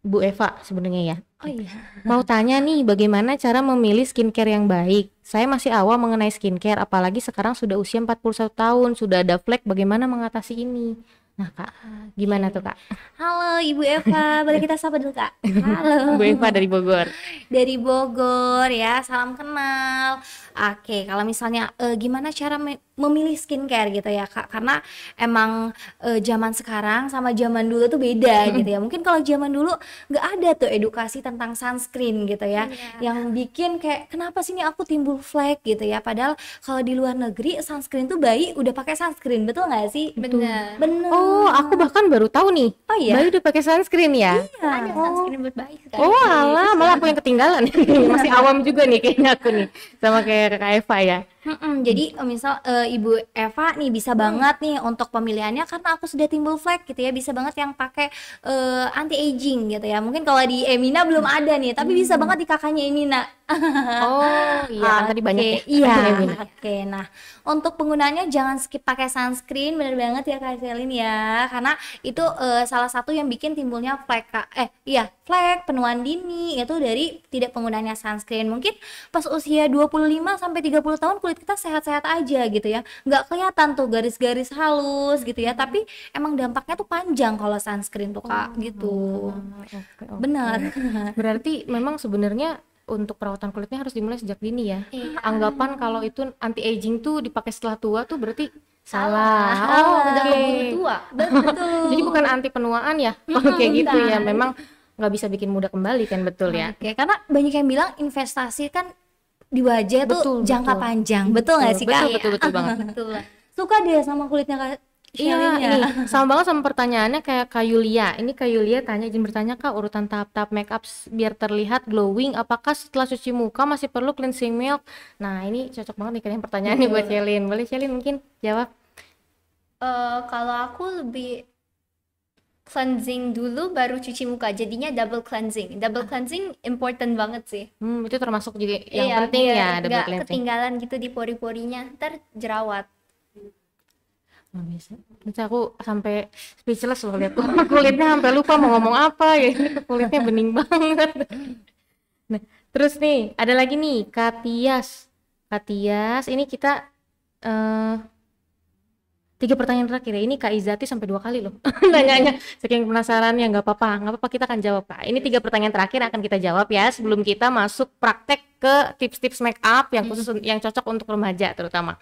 Bu Eva sebenarnya ya. Oh iya. Mau tanya nih, bagaimana cara memilih skincare yang baik? Saya masih awam mengenai skincare, apalagi sekarang sudah usia 41 tahun, sudah ada flek, bagaimana mengatasi ini? Nah Kak, gimana tuh Kak? Halo Ibu Eva, boleh kita sapa dulu Kak? Halo. Bu Eva dari Bogor. Dari Bogor ya, salam kenal. Oke, kalau misalnya gimana cara memilih skincare gitu ya Kak? Karena emang zaman sekarang sama zaman dulu tuh beda gitu ya. Mungkin kalau zaman dulu nggak ada tuh edukasi tentang sunscreen gitu ya, yang bikin kayak kenapa sih nih aku timbul flek gitu ya. Padahal kalau di luar negeri sunscreen tuh bayi udah pakai sunscreen, betul nggak sih? Benar. Bener. Oh, aku bahkan baru tahu nih. Oh iya? Bayi udah pakai sunscreen ya? Ada sunscreen buat bayi sekarang. Oh alah, malah aku yang ketinggalan. Masih awam juga nih kayaknya aku nih, sama kayak Kak Eva ya. Jadi misal Ibu Eva nih bisa banget nih untuk pemilihannya, karena aku sudah timbul flek gitu ya, bisa banget yang pakai anti aging gitu ya. Mungkin kalau di Emina belum ada nih, tapi bisa banget di kakaknya Emina. Oh iya, kan tadi banyak ya. Iya. Emina. Oke, nah untuk penggunaannya jangan skip pakai sunscreen, bener banget ya Kak Selin ya, karena itu salah satu yang bikin timbulnya flek Kak. Flek, penuaan dini itu dari tidak penggunaannya sunscreen. Mungkin pas usia 25 sampai 30 tahun kulit kita sehat-sehat aja gitu ya, nggak kelihatan tuh garis-garis halus gitu ya, tapi emang dampaknya tuh panjang kalau sunscreen tuh Kak gitu. Oke. Benar. Berarti memang sebenarnya untuk perawatan kulitnya harus dimulai sejak dini ya. Anggapan kalau itu anti aging tuh dipakai setelah tua tuh berarti salah. Udah Oke. keburu tua. Betul. Jadi bukan anti penuaan ya. Oke gitu ya. Memang nggak bisa bikin muda kembali kan, betul ya. Oke, karena banyak yang bilang investasi kan di wajah tuh Betul, jangka betul. panjang, betul nggak sih Kak? Betul banget. Betul. Suka deh sama kulitnya Kak Iya, Shelin ya. ini sama banget sama pertanyaannya kayak Kak Yulia. Ini Kak Yulia izin bertanya Kak, urutan tahap-tahap make up biar terlihat glowing, apakah setelah cuci muka masih perlu cleansing milk? Nah, ini cocok banget nih kayaknya pertanyaannya buat Shelin. Boleh Shelin mungkin jawab? Kalau aku lebih cleansing dulu baru cuci muka, jadinya double cleansing. Double cleansing important banget sih. Itu termasuk juga yang Iya, penting biar ya, double nggak cleansing. ketinggalan gitu di pori-porinya, ntar jerawat. Nggak bisa. Nanti aku sampai speechless loh lihat kulitnya, sampai lupa mau ngomong apa ya. Kulitnya bening banget. Nah, terus nih ada lagi nih Katias. Ini kita 3 pertanyaan terakhir ya, ini Kak Izati sampai 2 kali loh nanyanya, saking penasarannya. Nggak apa-apa, kita akan jawab Kak. Ini 3 pertanyaan terakhir akan kita jawab ya, sebelum kita masuk praktek ke tips-tips make up yang khusus yang cocok untuk remaja terutama.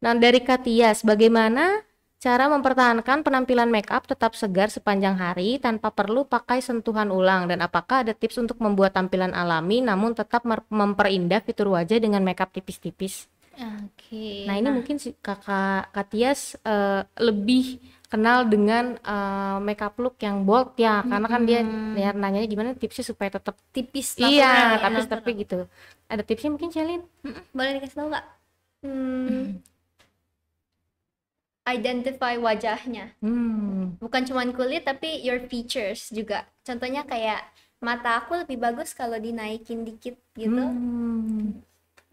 Nah, dari Kak Tias, bagaimana cara mempertahankan penampilan make up tetap segar sepanjang hari tanpa perlu pakai sentuhan ulang, dan apakah ada tips untuk membuat tampilan alami namun tetap memperindah fitur wajah dengan make up tipis-tipis? Oke. Nah, ini mungkin si Kak Tias lebih kenal dengan makeup look yang bold ya, karena kan dia nanyanya gimana tipsnya supaya tetap tipis iya, natural ya. tapi gitu. Ada tipsnya mungkin, Shalin? Boleh dikasih tahu Kak? Identify wajahnya. Hmm. Bukan cuma kulit tapi your features juga. Contohnya kayak mata aku lebih bagus kalau dinaikin dikit gitu.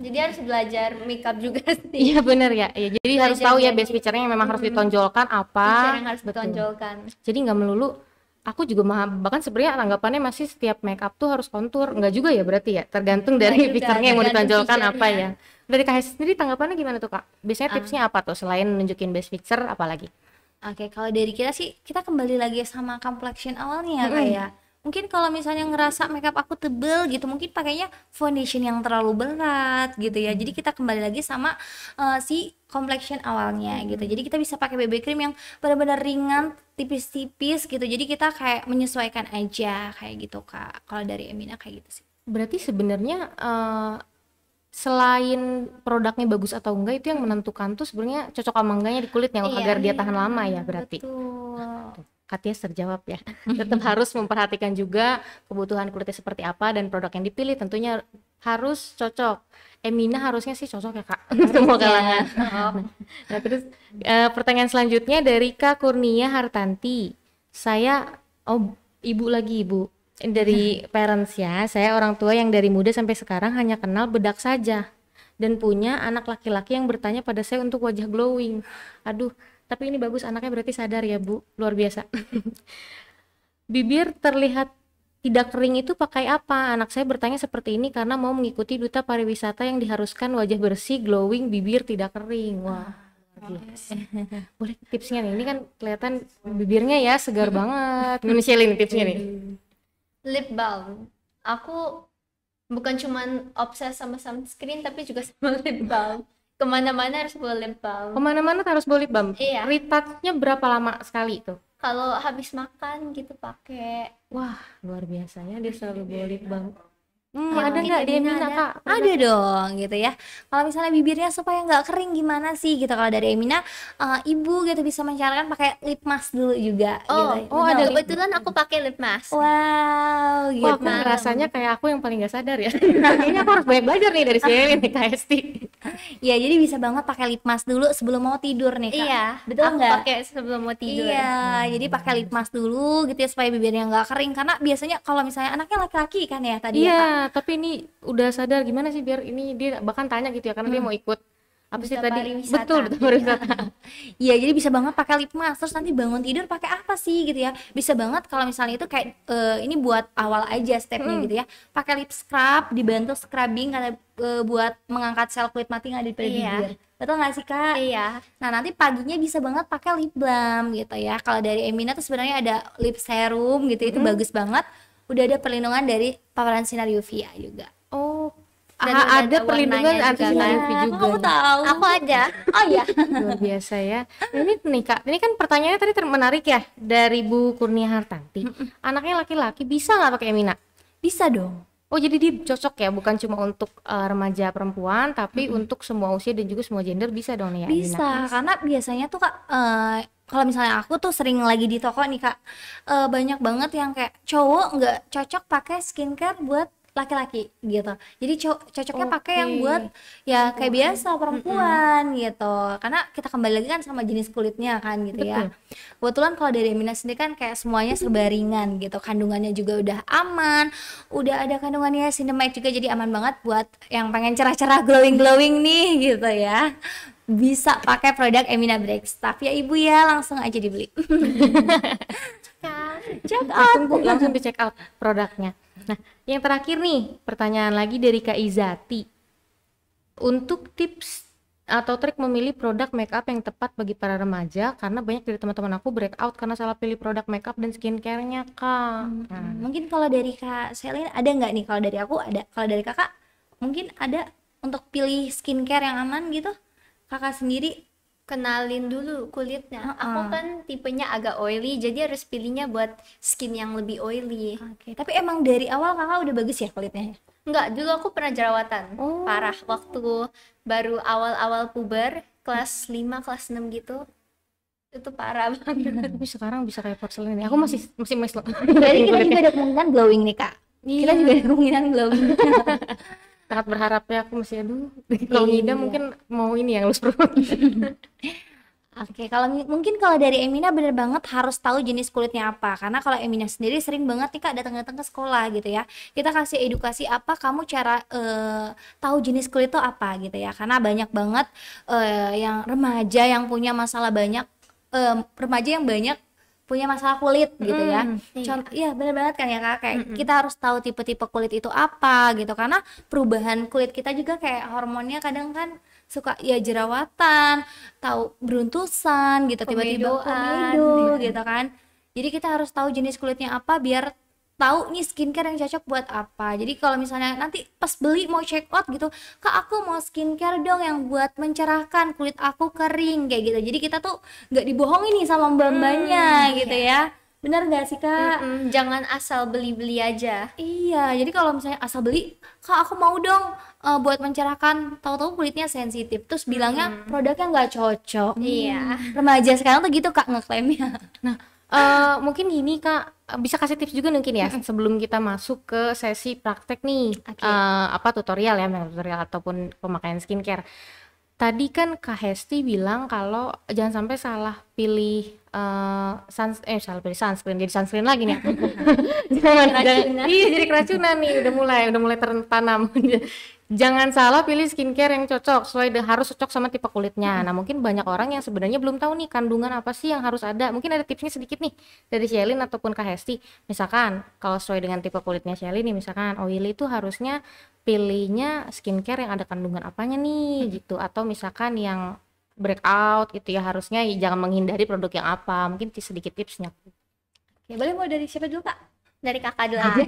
Jadi harus belajar makeup juga sih. Iya benar ya. Ya, jadi harus Belajar tahu ya dari- base feature-nya yang memang harus ditonjolkan apa. Feature yang harus Betul. ditonjolkan. Jadi nggak melulu. Aku juga bahkan sebenarnya tanggapannya masih setiap makeup tuh harus kontur. Enggak juga ya berarti ya. Tergantung Nggak dari juga, feature-nya yang mau tergantung ditonjolkan apa feature-nya. ya. Dari Kak Hesti sendiri tanggapannya gimana tuh Kak? Biasanya tipsnya apa tuh selain nunjukin base feature apa lagi? Oke, kalau dari kita sih kita kembali lagi sama complexion awalnya kayak mungkin kalau misalnya ngerasa makeup aku tebel gitu, mungkin pakainya foundation yang terlalu berat gitu ya. Jadi kita kembali lagi sama si complexion awalnya gitu. Jadi kita bisa pakai BB cream yang benar-benar ringan, tipis-tipis gitu. Jadi kita kayak menyesuaikan aja kayak gitu Kak. Kalau dari Emina kayak gitu sih. Berarti sebenarnya selain produknya bagus atau enggak, itu yang menentukan tuh sebenarnya cocok sama enggaknya di kulitnya agar dia tahan lama ya berarti. Betul. Katanya terjawab ya. Tetap harus memperhatikan juga kebutuhan kulitnya seperti apa dan produk yang dipilih tentunya harus cocok. Emina harusnya sih cocok ya Kak semua kalangan. Nah, terus pertanyaan selanjutnya dari Kak Kurnia Hartanti. Saya ibu dari parents ya. Saya orang tua yang dari muda sampai sekarang hanya kenal bedak saja dan punya anak laki-laki yang bertanya pada saya untuk wajah glowing. Aduh, tapi ini bagus, anaknya berarti sadar ya Bu, luar biasa. Bibir terlihat tidak kering itu pakai apa? Anak saya bertanya seperti ini karena mau mengikuti duta pariwisata yang diharuskan wajah bersih, glowing, bibir tidak kering. Wah, luar biasa. Boleh tipsnya nih, ini kan kelihatan bibirnya ya segar banget. Indonesia ini tipsnya nih. Lip balm. Aku bukan cuman obses sama sunscreen tapi juga sama lip balm. Kemana-mana harus bawa lip balm. Kemana-mana harus bawa lip balm. Iya. Retouch-nya berapa lama sekali tuh? Kalau habis makan gitu pakai. Wah, luar biasanya dia selalu bawa lip balm. Ya, Ada mungkin nggak di Emina Emina ada. Kak? Ada dong gitu ya. Kalau misalnya bibirnya supaya nggak kering gimana sih gitu, kalau dari Emina ibu gitu bisa menyarankan pakai lip mask dulu juga gitu. oh, ada lip- Kebetulan aku pakai lip mask. Wow Wah, gitu. aku ngerasanya kayak aku yang paling gak sadar ya. Kayaknya aku harus banyak belajar nih dari Shelly nih Kak Hesti. Ya jadi bisa banget pakai lip mask dulu sebelum mau tidur nih Kak. Iya, Betul aku nggak? pakai sebelum mau tidur. Iya, jadi pakai lip mask dulu gitu ya supaya bibirnya nggak kering, karena biasanya kalau misalnya anaknya laki-laki kan ya tadi ya Kak. Iya, tapi ini udah sadar gimana sih biar ini dia bahkan tanya gitu ya karena dia mau ikut apa sih Duta tadi? pariwisata. Betul, duta pariwisata. Iya, jadi bisa banget pakai lip mask. Terus nanti bangun tidur pakai apa sih gitu ya? Bisa banget kalau misalnya itu kayak ini buat awal aja stepnya gitu ya. Pakai lip scrub, dibantu scrubbing karena buat mengangkat sel kulit mati yang ada di pada Iya. bibir. Betul nggak sih Kak? Iya. Nah nanti paginya bisa banget pakai lip balm gitu ya. Kalau dari Emina tuh sebenarnya ada lip serum gitu, itu bagus banget. Udah ada perlindungan dari paparan sinar UV juga. Oh, Dan udah ada ada perlindungan warnanya anti juga, sinar kan? UV juga. Kamu tahu? Aku ada. Oh iya. Luar biasa ya. Ini nih Kak, ini kan pertanyaannya tadi menarik ya dari Bu Kurnia Hartanti. Anaknya laki-laki bisa nggak pakai Emina? Bisa dong. Oh, jadi dia cocok ya, bukan cuma untuk remaja perempuan, tapi untuk semua usia dan juga semua gender bisa dong nih ya Emina? Bisa, karena biasanya tuh Kak, kalau misalnya aku tuh sering lagi di toko nih Kak, banyak banget yang kayak cowok nggak cocok pakai skincare buat laki-laki gitu. Jadi cocoknya pakai yang buat ya kayak biasa perempuan gitu. Karena kita kembali lagi kan sama jenis kulitnya kan gitu ya. Kebetulan kalau dari Emina sendiri kan kayak semuanya serba ringan gitu. Kandungannya juga udah aman. Udah ada kandungannya cinnamide juga, jadi aman banget buat yang pengen cerah-cerah glowing-glowing nih gitu ya. Bisa pakai produk Emina Break Stuff ya Ibu ya, langsung aja dibeli. Check out. Langsung di check out produknya. Nah, yang terakhir nih, pertanyaan lagi dari Kak Izati. Untuk tips atau trik memilih produk makeup yang tepat bagi para remaja karena banyak dari teman-teman aku breakout karena salah pilih produk makeup dan skincare-nya Kak. Nah, Mungkin kalau dari Kak Selin ada nggak nih? Kalau dari aku ada. Kalau dari Kakak mungkin ada untuk pilih skincare yang aman gitu? Kakak sendiri? Kenalin dulu kulitnya. Aku kan tipenya agak oily, jadi harus pilihnya buat skin yang lebih oily. Oke, tapi emang dari awal Kakak udah bagus ya kulitnya? Enggak, dulu aku pernah jerawatan. Parah waktu baru awal-awal puber, kelas 5, kelas 6 gitu. Itu parah banget. tapi sekarang bisa kayak porcelain ya. Aku masih mes loh. Berarti kita juga ada kemungkinan glowing nih Kak. Kita juga ada kemungkinan glowing. Sangat berharap ya, aku masih kalau Nida mungkin mau ini yang lulus perut. Oke, mungkin kalau dari Emina bener banget harus tahu jenis kulitnya apa. Karena kalau Emina sendiri sering banget nih Kak datang-datang ke sekolah gitu ya. Kita kasih edukasi apa kamu cara tahu jenis kulit itu apa gitu ya. Karena banyak banget yang remaja yang punya masalah banyak, remaja yang banyak punya masalah kulit gitu ya. Iya bener banget kan ya Kak, kayak kita harus tahu tipe-tipe kulit itu apa gitu, karena perubahan kulit kita juga kayak hormonnya kadang kan suka ya jerawatan, tahu beruntusan gitu, tiba-tiba komedo gitu kan. Jadi kita harus tahu jenis kulitnya apa biar tahu nih skincare yang cocok buat apa. Jadi kalau misalnya nanti pas beli mau check out gitu, Kak aku mau skincare dong yang buat mencerahkan kulit aku kering kayak gitu. Jadi kita tuh nggak dibohongin nih sama mbak-mbaknya gitu ya. Bener gak sih Kak? Jangan asal beli-beli aja. Iya, jadi kalau misalnya asal beli, Kak aku mau dong buat mencerahkan, tahu-tahu kulitnya sensitif, terus bilangnya produknya nggak cocok. Iya. Remaja sekarang tuh gitu Kak ngeklaimnya. Nah, mungkin gini Kak, bisa kasih tips juga mungkin ya sebelum kita masuk ke sesi praktek nih, apa tutorial ya, tutorial ataupun pemakaian skincare. Tadi kan Kak Hesti bilang kalau jangan sampai salah pilih salah pilih sunscreen, jadi sunscreen lagi nih. Jangan, iya jadi keracunan nih, udah mulai tertanam. Jangan salah pilih skincare yang cocok, harus cocok sama tipe kulitnya. Nah mungkin banyak orang yang sebenarnya belum tahu nih kandungan apa sih yang harus ada. Mungkin ada tipsnya sedikit nih dari Shelin ataupun Kak Hesti. Misalkan kalau sesuai dengan tipe kulitnya Shelin nih, misalkan oily itu harusnya pilihnya skincare yang ada kandungan apanya nih gitu, atau misalkan yang breakout gitu ya, harusnya jangan menghindari produk yang apa. Mungkin sedikit tipsnya. Oke, boleh mau dari siapa dulu Kak? Dari kakak dulu aja.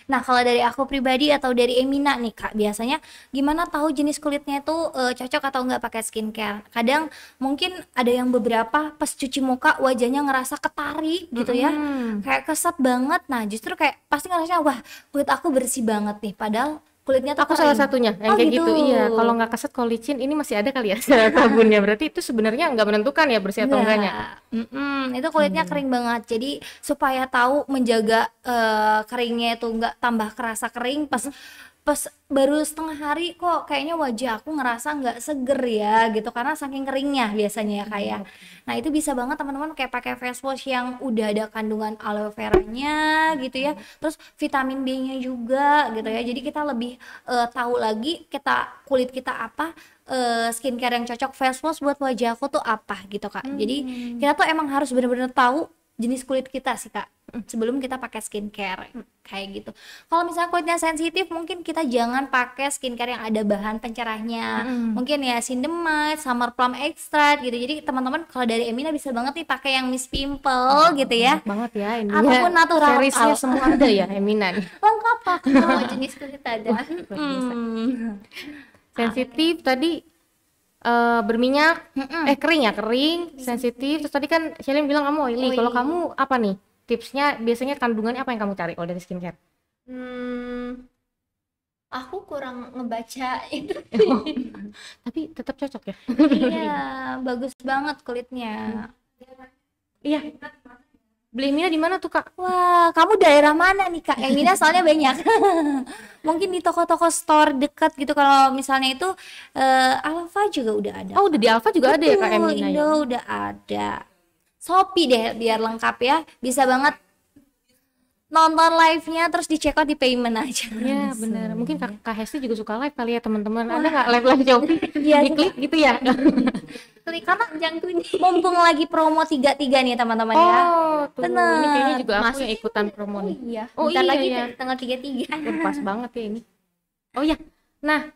Nah kalau dari aku pribadi atau dari Emina nih Kak, biasanya gimana tahu jenis kulitnya itu cocok atau enggak pakai skincare? Kadang mungkin ada yang beberapa pas cuci muka wajahnya ngerasa ketarik gitu ya, kayak keset banget. Nah justru kayak pasti ngerasa wah kulit aku bersih banget nih, padahal kulitnya tuh Aku kering. salah satunya yang kayak gitu. Iya, kalau nggak keset, kalau licin ini masih ada kali ya sabunnya. Berarti itu sebenarnya nggak menentukan ya bersih atau enggaknya. Itu kulitnya kering banget. Jadi supaya tahu menjaga keringnya itu nggak tambah kerasa kering, pas baru setengah hari kok kayaknya wajah aku ngerasa nggak seger ya gitu, karena saking keringnya biasanya ya kayak. Nah itu bisa banget teman-teman kayak pakai face wash yang udah ada kandungan aloe veranya gitu ya, terus vitamin B-nya juga gitu ya. Jadi kita lebih tahu lagi kulit kita apa, skincare yang cocok, face wash buat wajah aku tuh apa gitu Kak. Jadi kita tuh emang harus benar-benar tahu jenis kulit kita sih Kak sebelum kita pakai skincare kayak gitu. Kalau misalnya kulitnya sensitif, mungkin kita jangan pakai skincare yang ada bahan pencerahnya. Mungkin ya Cinnamide, Summer Plum Extract gitu. Jadi teman-teman kalau dari Emina bisa banget nih pakai yang Miss Pimple gitu ya. Banget ya ini. Ataupun natural. Seriesnya semua ada ya Emina nih. Lengkap Pak. Semua jenis kulit ada. Sensitif tadi berminyak, kering, sensitif. Terus tadi kan Shelin bilang kamu oily. Kalau kamu apa nih? Tipsnya biasanya kandungannya apa yang kamu cari kalau dari skincare? Aku kurang ngebaca itu. Tapi tetap cocok ya? Iya, bagus banget kulitnya. Iya. Beli Emina di mana tuh Kak? Wah, kamu daerah mana nih Kak? Emina soalnya banyak. Mungkin di toko-toko store dekat gitu. Kalau misalnya itu Alfa juga udah ada. Oh, udah di Alfa juga ada ya Kak Emina ya? Indo udah ada. Shopee deh biar lengkap ya. Bisa banget nonton live-nya terus di check out di payment aja. Iya benar. Mungkin Kak Hesti juga suka live kali ya teman-teman. Ada nggak live Shopee? Iya, Diklik gitu ya? Klik karena jangan Mumpung lagi promo 33 nih teman-teman ya. Oh, tuh. Bener. Ini kayaknya juga aku yang ikutan promo nih. Iya. Oh Bentar iya lagi ya. tanggal 33. Pas banget ya ini. Oh ya. Nah,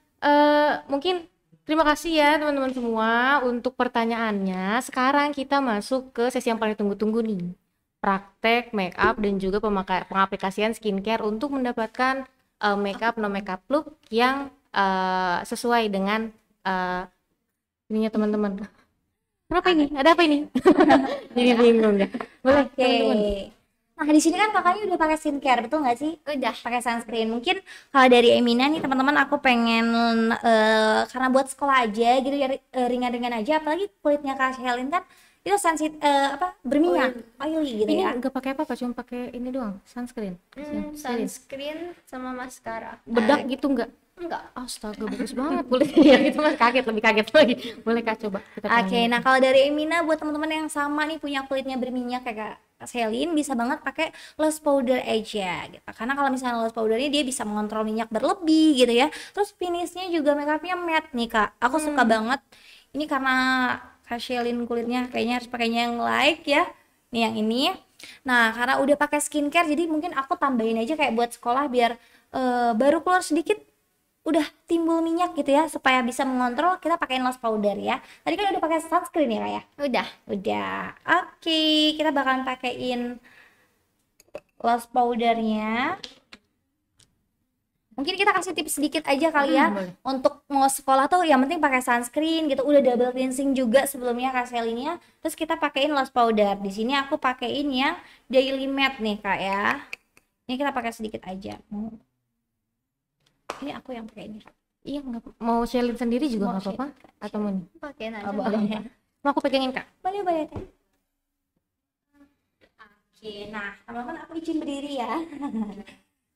mungkin Terima kasih ya teman-teman semua untuk pertanyaannya. Sekarang kita masuk ke sesi yang paling tunggu-tunggu nih. Praktek make up dan juga pengaplikasian skincare untuk mendapatkan make up no make up look yang sesuai dengan ininya teman-teman. Kenapa ini? Ada apa ini? Jadi bingung ya. Boleh Oke. teman-teman. Nah, di sini kan kakaknya udah pakai skincare, betul nggak sih? Udah. Pakai sunscreen. Mungkin kalau dari Emina nih teman-teman, aku pengen karena buat sekolah aja gitu ya, ringan-ringan aja. Apalagi kulitnya Kak Shelin kan itu berminyak, oily gitu Ini ya. nggak pakai apa-apa, cuma pakai ini doang, sunscreen. Sunscreen sama maskara. Bedak gitu nggak? Enggak. Astaga, bagus banget kulitnya. Itu mas kaget, lebih kaget lagi. Boleh Kak coba kita Oke, tanya. nah kalau dari Emina buat teman-teman yang sama nih punya kulitnya berminyak kayak Kak Selin, bisa banget pakai loose powder aja gitu. Karena kalau misalnya loose powder ini dia bisa mengontrol minyak berlebih gitu ya. Terus finishnya juga makeupnya matte nih Kak. Aku suka banget. Ini karena Kak Selin kulitnya kayaknya harus pakainya yang light ya. Nih yang ini. Nah, karena udah pakai skincare jadi mungkin aku tambahin aja kayak buat sekolah biar baru keluar sedikit udah timbul minyak gitu ya, supaya bisa mengontrol. Kita pakein loose powder ya. Tadi kan udah pakai sunscreen ya Kak ya? Udah. Oke, kita bakalan pakein loose powdernya. Mungkin kita kasih tips sedikit aja kali ya. Boleh. Untuk mau sekolah tuh yang penting pakai sunscreen gitu. Udah double cleansing juga sebelumnya Kak Selinnya. Terus kita pakein loose powder. Di sini aku pakein yang Daily Matte nih Kak ya. Ini kita pakai sedikit aja. Ini aku yang pakai ini. Iya, nggak mau Shelin sendiri juga Mau nggak apa-apa? Atau mau nih? Pakein aja. Oh, boleh. Mau aku pegangin Kak? Boleh, boleh. Teh. Oke, nah teman-teman aku izin berdiri ya.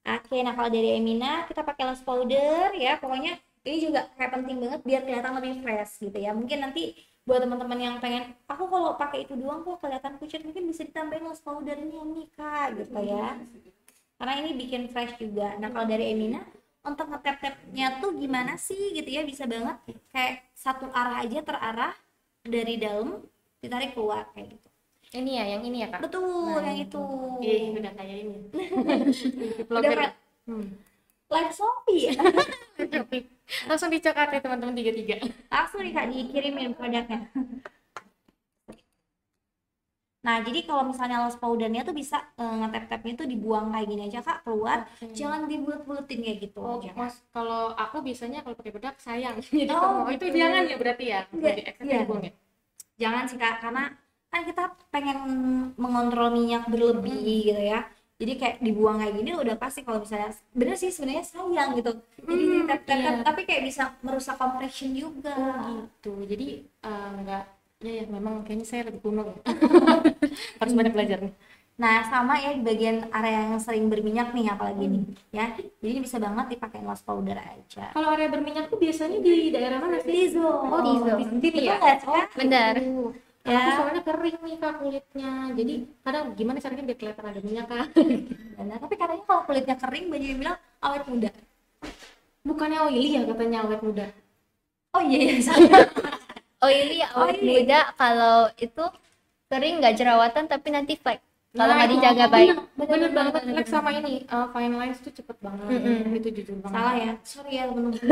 Oke, nah kalau dari Emina kita pakai loose powder ya. Pokoknya ini juga kayak penting banget biar kelihatan lebih fresh gitu ya. Mungkin nanti buat teman-teman yang pengen, aku kalau pakai itu doang kok kelihatan pucat, mungkin bisa ditambahin loose powdernya nih Kak gitu ya. Karena ini bikin fresh juga. Nah kalau dari Emina untuk ngetap-tapnya tuh gimana sih gitu ya, bisa banget kayak satu arah aja, terarah dari dalam ditarik keluar kayak gitu. Ini ya, yang ini ya Kak? Betul, Nah, yang itu. Iya, udah kayak ini. Udah Vlogger. kayak live Shopee ya. Langsung dicek ya teman-teman 33. Langsung nih Kak dikirimin produknya. Nah, jadi kalau misalnya loose powdernya tuh bisa ngetap-tapnya tuh dibuang kayak gini aja Kak, keluar. Jangan dibulet-buletin kayak gitu. Oh, aja, Kak. Mas, kalau aku biasanya kalau pakai bedak sayang. Jadi Oh, itu gitu. jangan ya berarti ya. Enggak, Berarti ekstra iya. dibuang ya. Jangan sih Kak, karena kan kita pengen mengontrol minyak berlebih gitu ya. Jadi kayak dibuang kayak gini udah pasti, kalau misalnya bener sih sebenarnya sayang gitu. Jadi tap-tap iya. tapi kayak bisa merusak complexion juga. Gitu. Jadi enggak ya memang kayaknya saya lebih kuno ya. Harus banyak belajar nih. Nah, sama ya di bagian area yang sering berminyak nih apalagi nih ya. Jadi ini bisa banget dipakai loose powder aja. Kalau area berminyak tuh biasanya di daerah mana sih? T-zone. Oh, di sini ya. Betul nggak, Kak? Benar. Ya. Aku Ya. soalnya kering nih Kak kulitnya. Jadi kadang gimana caranya biar kelihatan ada minyak Kak? Benar, tapi katanya kalau kulitnya kering banyak yang bilang awet muda. Bukannya oily ya katanya awet muda. Oh iya, saya. Oily awet muda, kalau itu kering nggak jerawatan tapi nanti flek. Kalau nggak itu dijaga baik. bener banget. Flex sama ini fine lines tuh cepet banget. Itu jujur banget. Salah ya. Sorry ya teman-teman.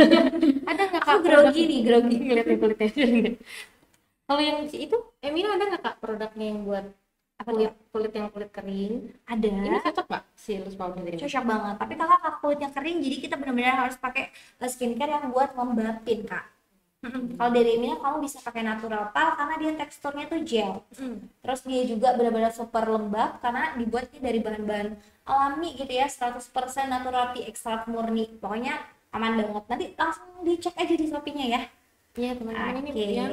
Ada nggak Aku Kak grogi nih, grogi. ngeliatin kulitnya? Kalau yang itu Emina ada nggak Kak produknya yang buat kulit yang kulit kering? Ada. Ini cocok Kak si loose powder ini? Cocok banget. Tapi kakak kulitnya kering, jadi kita benar-benar harus pakai skincare yang buat lembapin Kak. Kalau dari Emina kamu bisa pakai natural pal karena dia teksturnya tuh gel. Terus dia juga benar-benar super lembab karena dibuatnya dari bahan-bahan alami gitu ya, 100% natural tea extract murni. Pokoknya aman banget. Nanti langsung dicek aja di Shopee-nya ya. Iya teman-teman, Oke. ini yang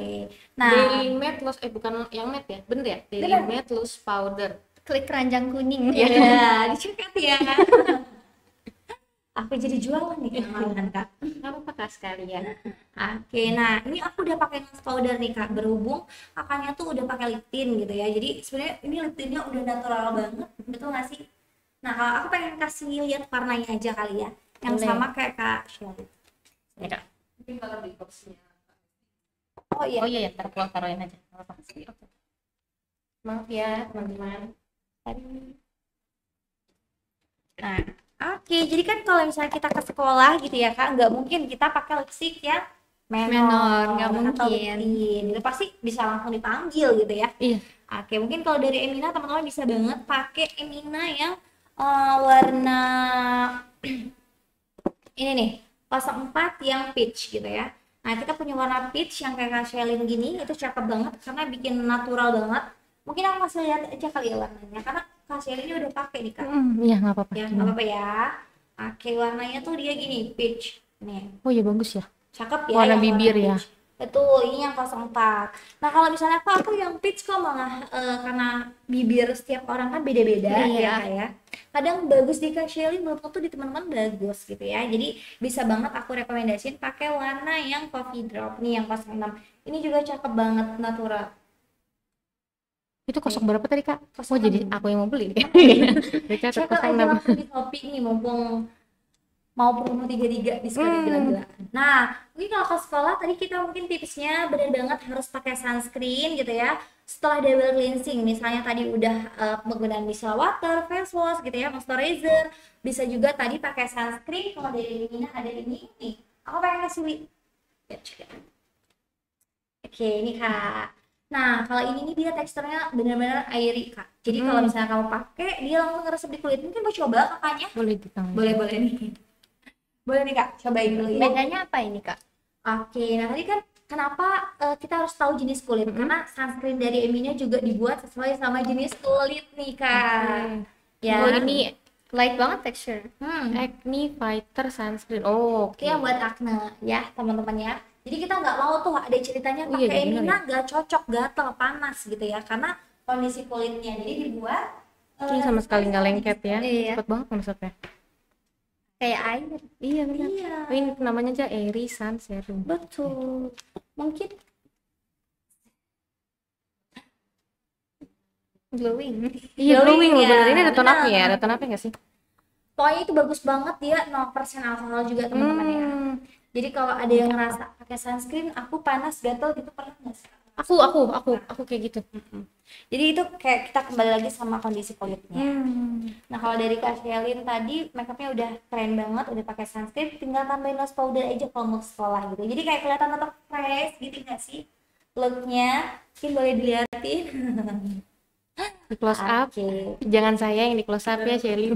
Nah, Daily Matte Loose bukan yang matte ya, bener ya? Daily Bener. Matte Loose Powder. Klik keranjang kuning. ya, dicek ya. Aku jadi jualan nih kemarin Kak. Nggak apa-apa Kak sekalian. Oke, nah ini aku udah pakai loose powder nih Kak. Berhubung kakaknya tuh udah pakai lip tint gitu ya. Jadi sebenarnya ini lip tintnya udah natural banget, betul nggak sih? Nah kalau aku pengen kasih lihat warnanya aja kali ya, yang Boleh. sama kayak Kak Shelly. Ya Kak. Mungkin kalau di boxnya. Oh iya. Oh iya ya, taruhin aja. Nggak apa-apa. Oke. Maaf ya teman-teman. Nah, oke. Jadi kan kalau misalnya kita ke sekolah gitu ya Kak, nggak mungkin kita pakai lipstick yang Menor, nggak atau mungkin. rutin. Itu pasti bisa langsung dipanggil gitu ya. Iya. Oke, mungkin kalau dari Emina teman-teman bisa banget pakai Emina yang warna ini nih 04 yang peach gitu ya. Nah kita punya warna peach yang kayak Kak Shelin gini, itu cakep banget karena bikin natural banget. Mungkin aku masih lihat aja kali ya warnanya, karena Kak Shelin ini udah pakai nih Kak. Iya nggak apa-apa. Ya nggak apa-apa ya. Oke, warnanya tuh dia gini peach nih, Oh iya bagus ya. cakep ya. Warna yang bibir ya. peach. Betul, ini yang 04. Nah kalau misalnya aku yang peach kok malah karena bibir setiap orang kan beda-beda Iya. ya Kak ya. Kadang bagus di Kak Shelly, belum tentu di teman-teman bagus gitu ya. Jadi bisa banget aku rekomendasiin pakai warna yang coffee drop nih yang 06. Ini juga cakep banget, natural. Itu kosong berapa tadi Kak? Oh 06. jadi aku yang mau beli nih. Udah catat Cek aja 06. langsung di Shopee nih mumpung mau promo 33 diskon gila-gila. Nah, mungkin kalau ke sekolah tadi kita mungkin tipsnya benar banget harus pakai sunscreen gitu ya. Setelah double cleansing, misalnya tadi udah penggunaan micellar water, face wash gitu ya, moisturizer, bisa juga tadi pakai sunscreen. Kalau dari Mina ada ini nih. Aku pengen kasih ya, cek. Oke, ini Kak. Nah, kalau ini nih dia teksturnya benar-benar airy Kak. Jadi kalau misalnya kamu pakai, dia langsung ngeresep di kulit. Mungkin mau coba kakaknya? Boleh di tangan. Boleh nih. Boleh nih Kak, cobain dulu ya. Bedanya apa ini, Kak? Oke, nah tadi kan kenapa kita harus tahu jenis kulit? Karena sunscreen dari Emina juga dibuat sesuai sama jenis kulit nih Kak. Ya. Oh ini Light banget texture. acne fighter sunscreen. Oh, Oke, yang buat acne ya teman-teman ya. Jadi kita nggak mau tuh ada ceritanya Oh, iya, pakai bener Emina nggak cocok, gatel, panas gitu ya. Karena kondisi kulitnya jadi dibuat ini sama sekali nggak lengket ya. Iya. Cepet banget masuknya. Kayak air. Iya benar. Iya. Oh, ini namanya aja Airy Sun Serum. Betul. Mungkin Glowing. Iya glowing loh ya, bener. Ini ada tone up benar. ya? Ada tone up nggak sih? pokoknya itu bagus banget, dia 0% alkohol juga teman-teman ya. Jadi kalau ada yang ngerasa pakai sunscreen aku panas gatel gitu, pernah nggak sih? Aku kayak gitu. Jadi itu kayak kita kembali lagi sama kondisi kulitnya. Nah kalau dari Kak Shelin tadi makeupnya udah keren banget, udah pakai sunscreen, tinggal tambahin nose powder aja kalau mau sekolah gitu. Jadi kayak kelihatan tetap fresh gitu nggak sih looknya? Mungkin boleh dilihatin. Di close up. Oke. Jangan saya yang di close up ya Shelly.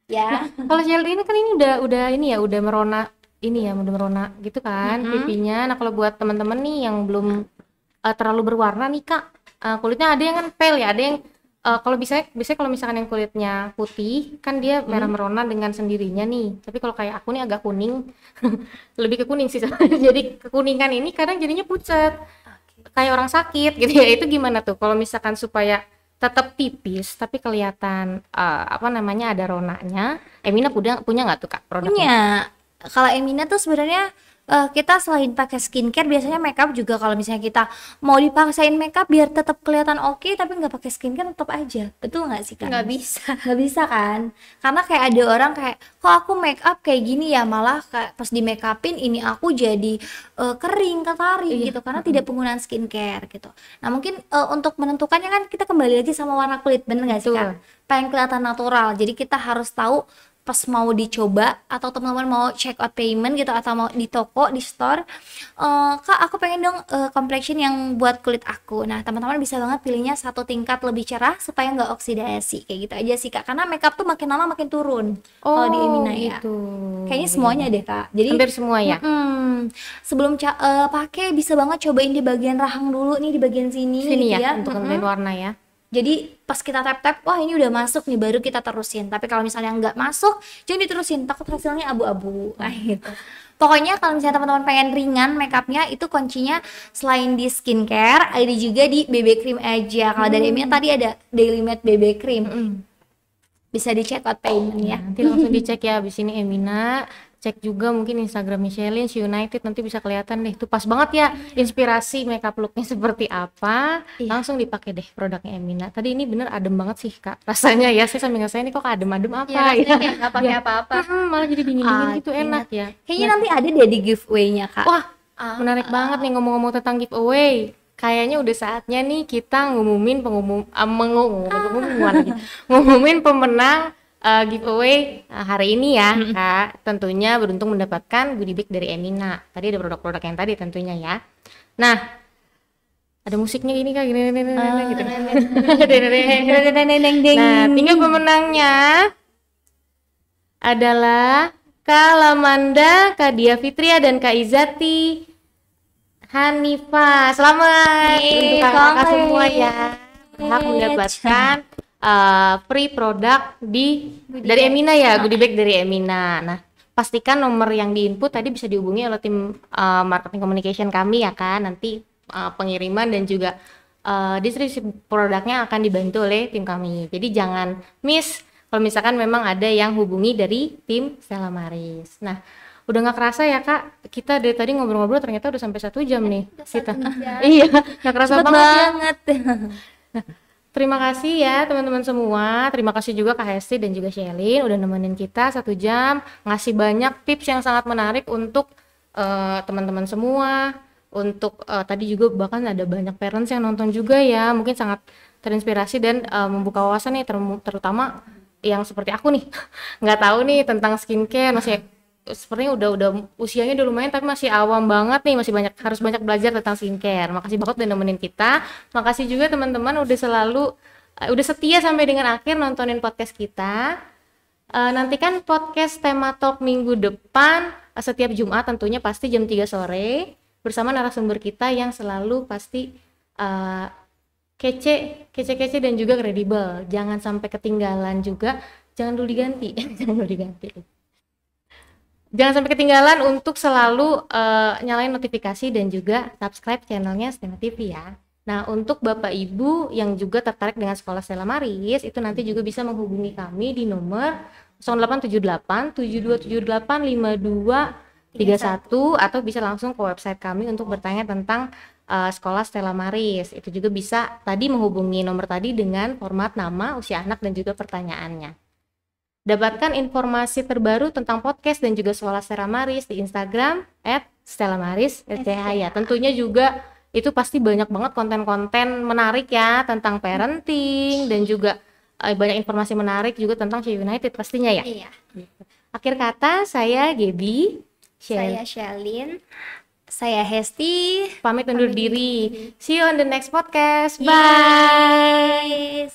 Ya. Kalau Shelly ini kan ini udah ini ya udah merona ini ya udah merona gitu kan pipinya. Nah kalau buat teman-teman nih yang belum terlalu berwarna nih Kak, kulitnya ada yang kan pale ya, ada yang kalau biasanya kalau misalkan yang kulitnya putih kan dia merah merona dengan sendirinya nih. Tapi kalau kayak aku nih agak kuning, lebih ke kuning sih sebenarnya. Jadi kekuningan ini kadang jadinya pucat, kayak orang sakit gitu ya. Itu gimana tuh kalau misalkan supaya tetap tipis tapi kelihatan apa namanya ada ronanya? Emina punya nggak tuh Kak produknya? Punya. Kalau Emina tuh sebenarnya kita selain pakai skincare biasanya makeup juga. Kalau misalnya kita mau dipaksain makeup biar tetap kelihatan oke tapi nggak pakai skincare tetap aja, betul nggak sih kan? Nggak bisa. Nggak bisa kan, karena kayak ada orang kayak kok aku makeup kayak gini ya, malah kayak pas di makeupin ini aku jadi kering ketarik gitu karena tidak penggunaan skincare gitu. Nah mungkin untuk menentukannya kan kita kembali lagi sama warna kulit, bener nggak sih Kak? Pengen kelihatan natural, jadi kita harus tahu pas mau dicoba atau teman-teman mau check out payment gitu atau mau di toko di store, Kak aku pengen dong complexion yang buat kulit aku. Nah teman-teman bisa banget pilihnya satu tingkat lebih cerah supaya nggak oksidasi, kayak gitu aja sih Kak, karena makeup tuh makin lama makin turun kalau di Emina ya gitu. kayaknya semuanya deh Kak. Jadi Hampir semua ya. sebelum pakai bisa banget cobain di bagian rahang dulu nih, di bagian sini gitu ya ya, untuk nentuin warna ya. jadi pas kita tap-tap, wah ini udah masuk nih, baru kita terusin. Tapi kalau misalnya nggak masuk, jangan diterusin, takut hasilnya abu-abu. Nah gitu. Pokoknya kalau misalnya teman-teman pengen ringan makeupnya, itu kuncinya selain di skincare, ada juga di BB cream aja. Kalau dari Emina tadi ada Daily Matte BB cream. Bisa dicek out payment ya. Nanti langsung dicek ya abis ini Emina. Cek juga mungkin Instagram Shelin She United, nanti bisa kelihatan deh tuh, pas banget ya inspirasi makeup looknya seperti apa. Langsung dipakai deh produknya Emina. Tadi ini bener adem banget sih Kak rasanya ya, saya sambil ngerasain ini kok adem-adem apa Ya, rasanya kayak nggak pakai apa-apa. malah jadi dingin-dingin gitu, enak ya. Kayaknya nanti ada deh di giveaway-nya Kak. Wah menarik banget nih ngomong-ngomong tentang giveaway. Kayaknya udah saatnya nih kita ngumumin ngumumin pemenang giveaway hari ini ya Kak. Tentunya beruntung mendapatkan goodie bag dari Emina. Tadi ada produk-produk yang tadi tentunya ya. Nah, ada musiknya gini Kak, gini gitu. Nah, tinggal pemenangnya adalah Kak Lamanda, Kak Dia Fitria, dan Kak Izati Hanifa. Selamat untuk kakak semua ya. Berhak mendapatkan free produk dari Emina ya, goodie bag dari Emina. Nah, pastikan nomor yang diinput tadi bisa dihubungi oleh tim marketing communication kami ya kan. Nanti pengiriman dan juga distribusi produknya akan dibantu oleh tim kami. Jadi jangan miss kalau misalkan memang ada yang hubungi dari tim Stella Maris. Nah, udah nggak kerasa ya Kak, kita dari tadi ngobrol-ngobrol ternyata udah sampai 1 jam nih kita. Iya, nggak kerasa banget ya. Terima kasih ya teman-teman semua. Terima kasih juga Kak Hesti dan juga Shelin udah nemenin kita 1 jam, ngasih banyak tips yang sangat menarik untuk teman-teman semua. Untuk tadi juga bahkan ada banyak parents yang nonton juga ya, mungkin sangat terinspirasi dan membuka wawasan nih, terutama yang seperti aku nih nggak tahu nih tentang skincare, masih sepertinya udah usianya udah lumayan tapi masih awam banget nih, masih harus banyak belajar tentang skincare. Makasih banget udah nemenin kita. Makasih juga teman-teman udah selalu udah setia sampai dengan akhir nontonin podcast kita. Nantikan podcast Tema Talk minggu depan setiap Jumat tentunya pasti jam 3 sore bersama narasumber kita yang selalu pasti kece dan juga kredibel. Jangan sampai ketinggalan juga. Jangan dulu diganti. Jangan sampai ketinggalan untuk selalu nyalain notifikasi dan juga subscribe channelnya Stella TV ya. Nah, untuk Bapak Ibu yang juga tertarik dengan sekolah Stella Maris, itu nanti juga bisa menghubungi kami di nomor 0878 7278 5231 atau bisa langsung ke website kami untuk bertanya tentang sekolah Stella Maris. Itu juga bisa tadi menghubungi nomor tadi dengan format nama, usia anak, dan juga pertanyaannya. Dapatkan informasi terbaru tentang podcast dan juga sekolah Stella Maris di Instagram @StellaMaris_SCH ya. Tentunya juga itu pasti banyak banget konten-konten menarik ya tentang parenting dan juga banyak informasi menarik juga tentang She United pastinya ya. Iya. Akhir kata saya Gaby, Saya Shelin. Saya Hesti. pamit undur diri. See you on the next podcast. Bye. Bye.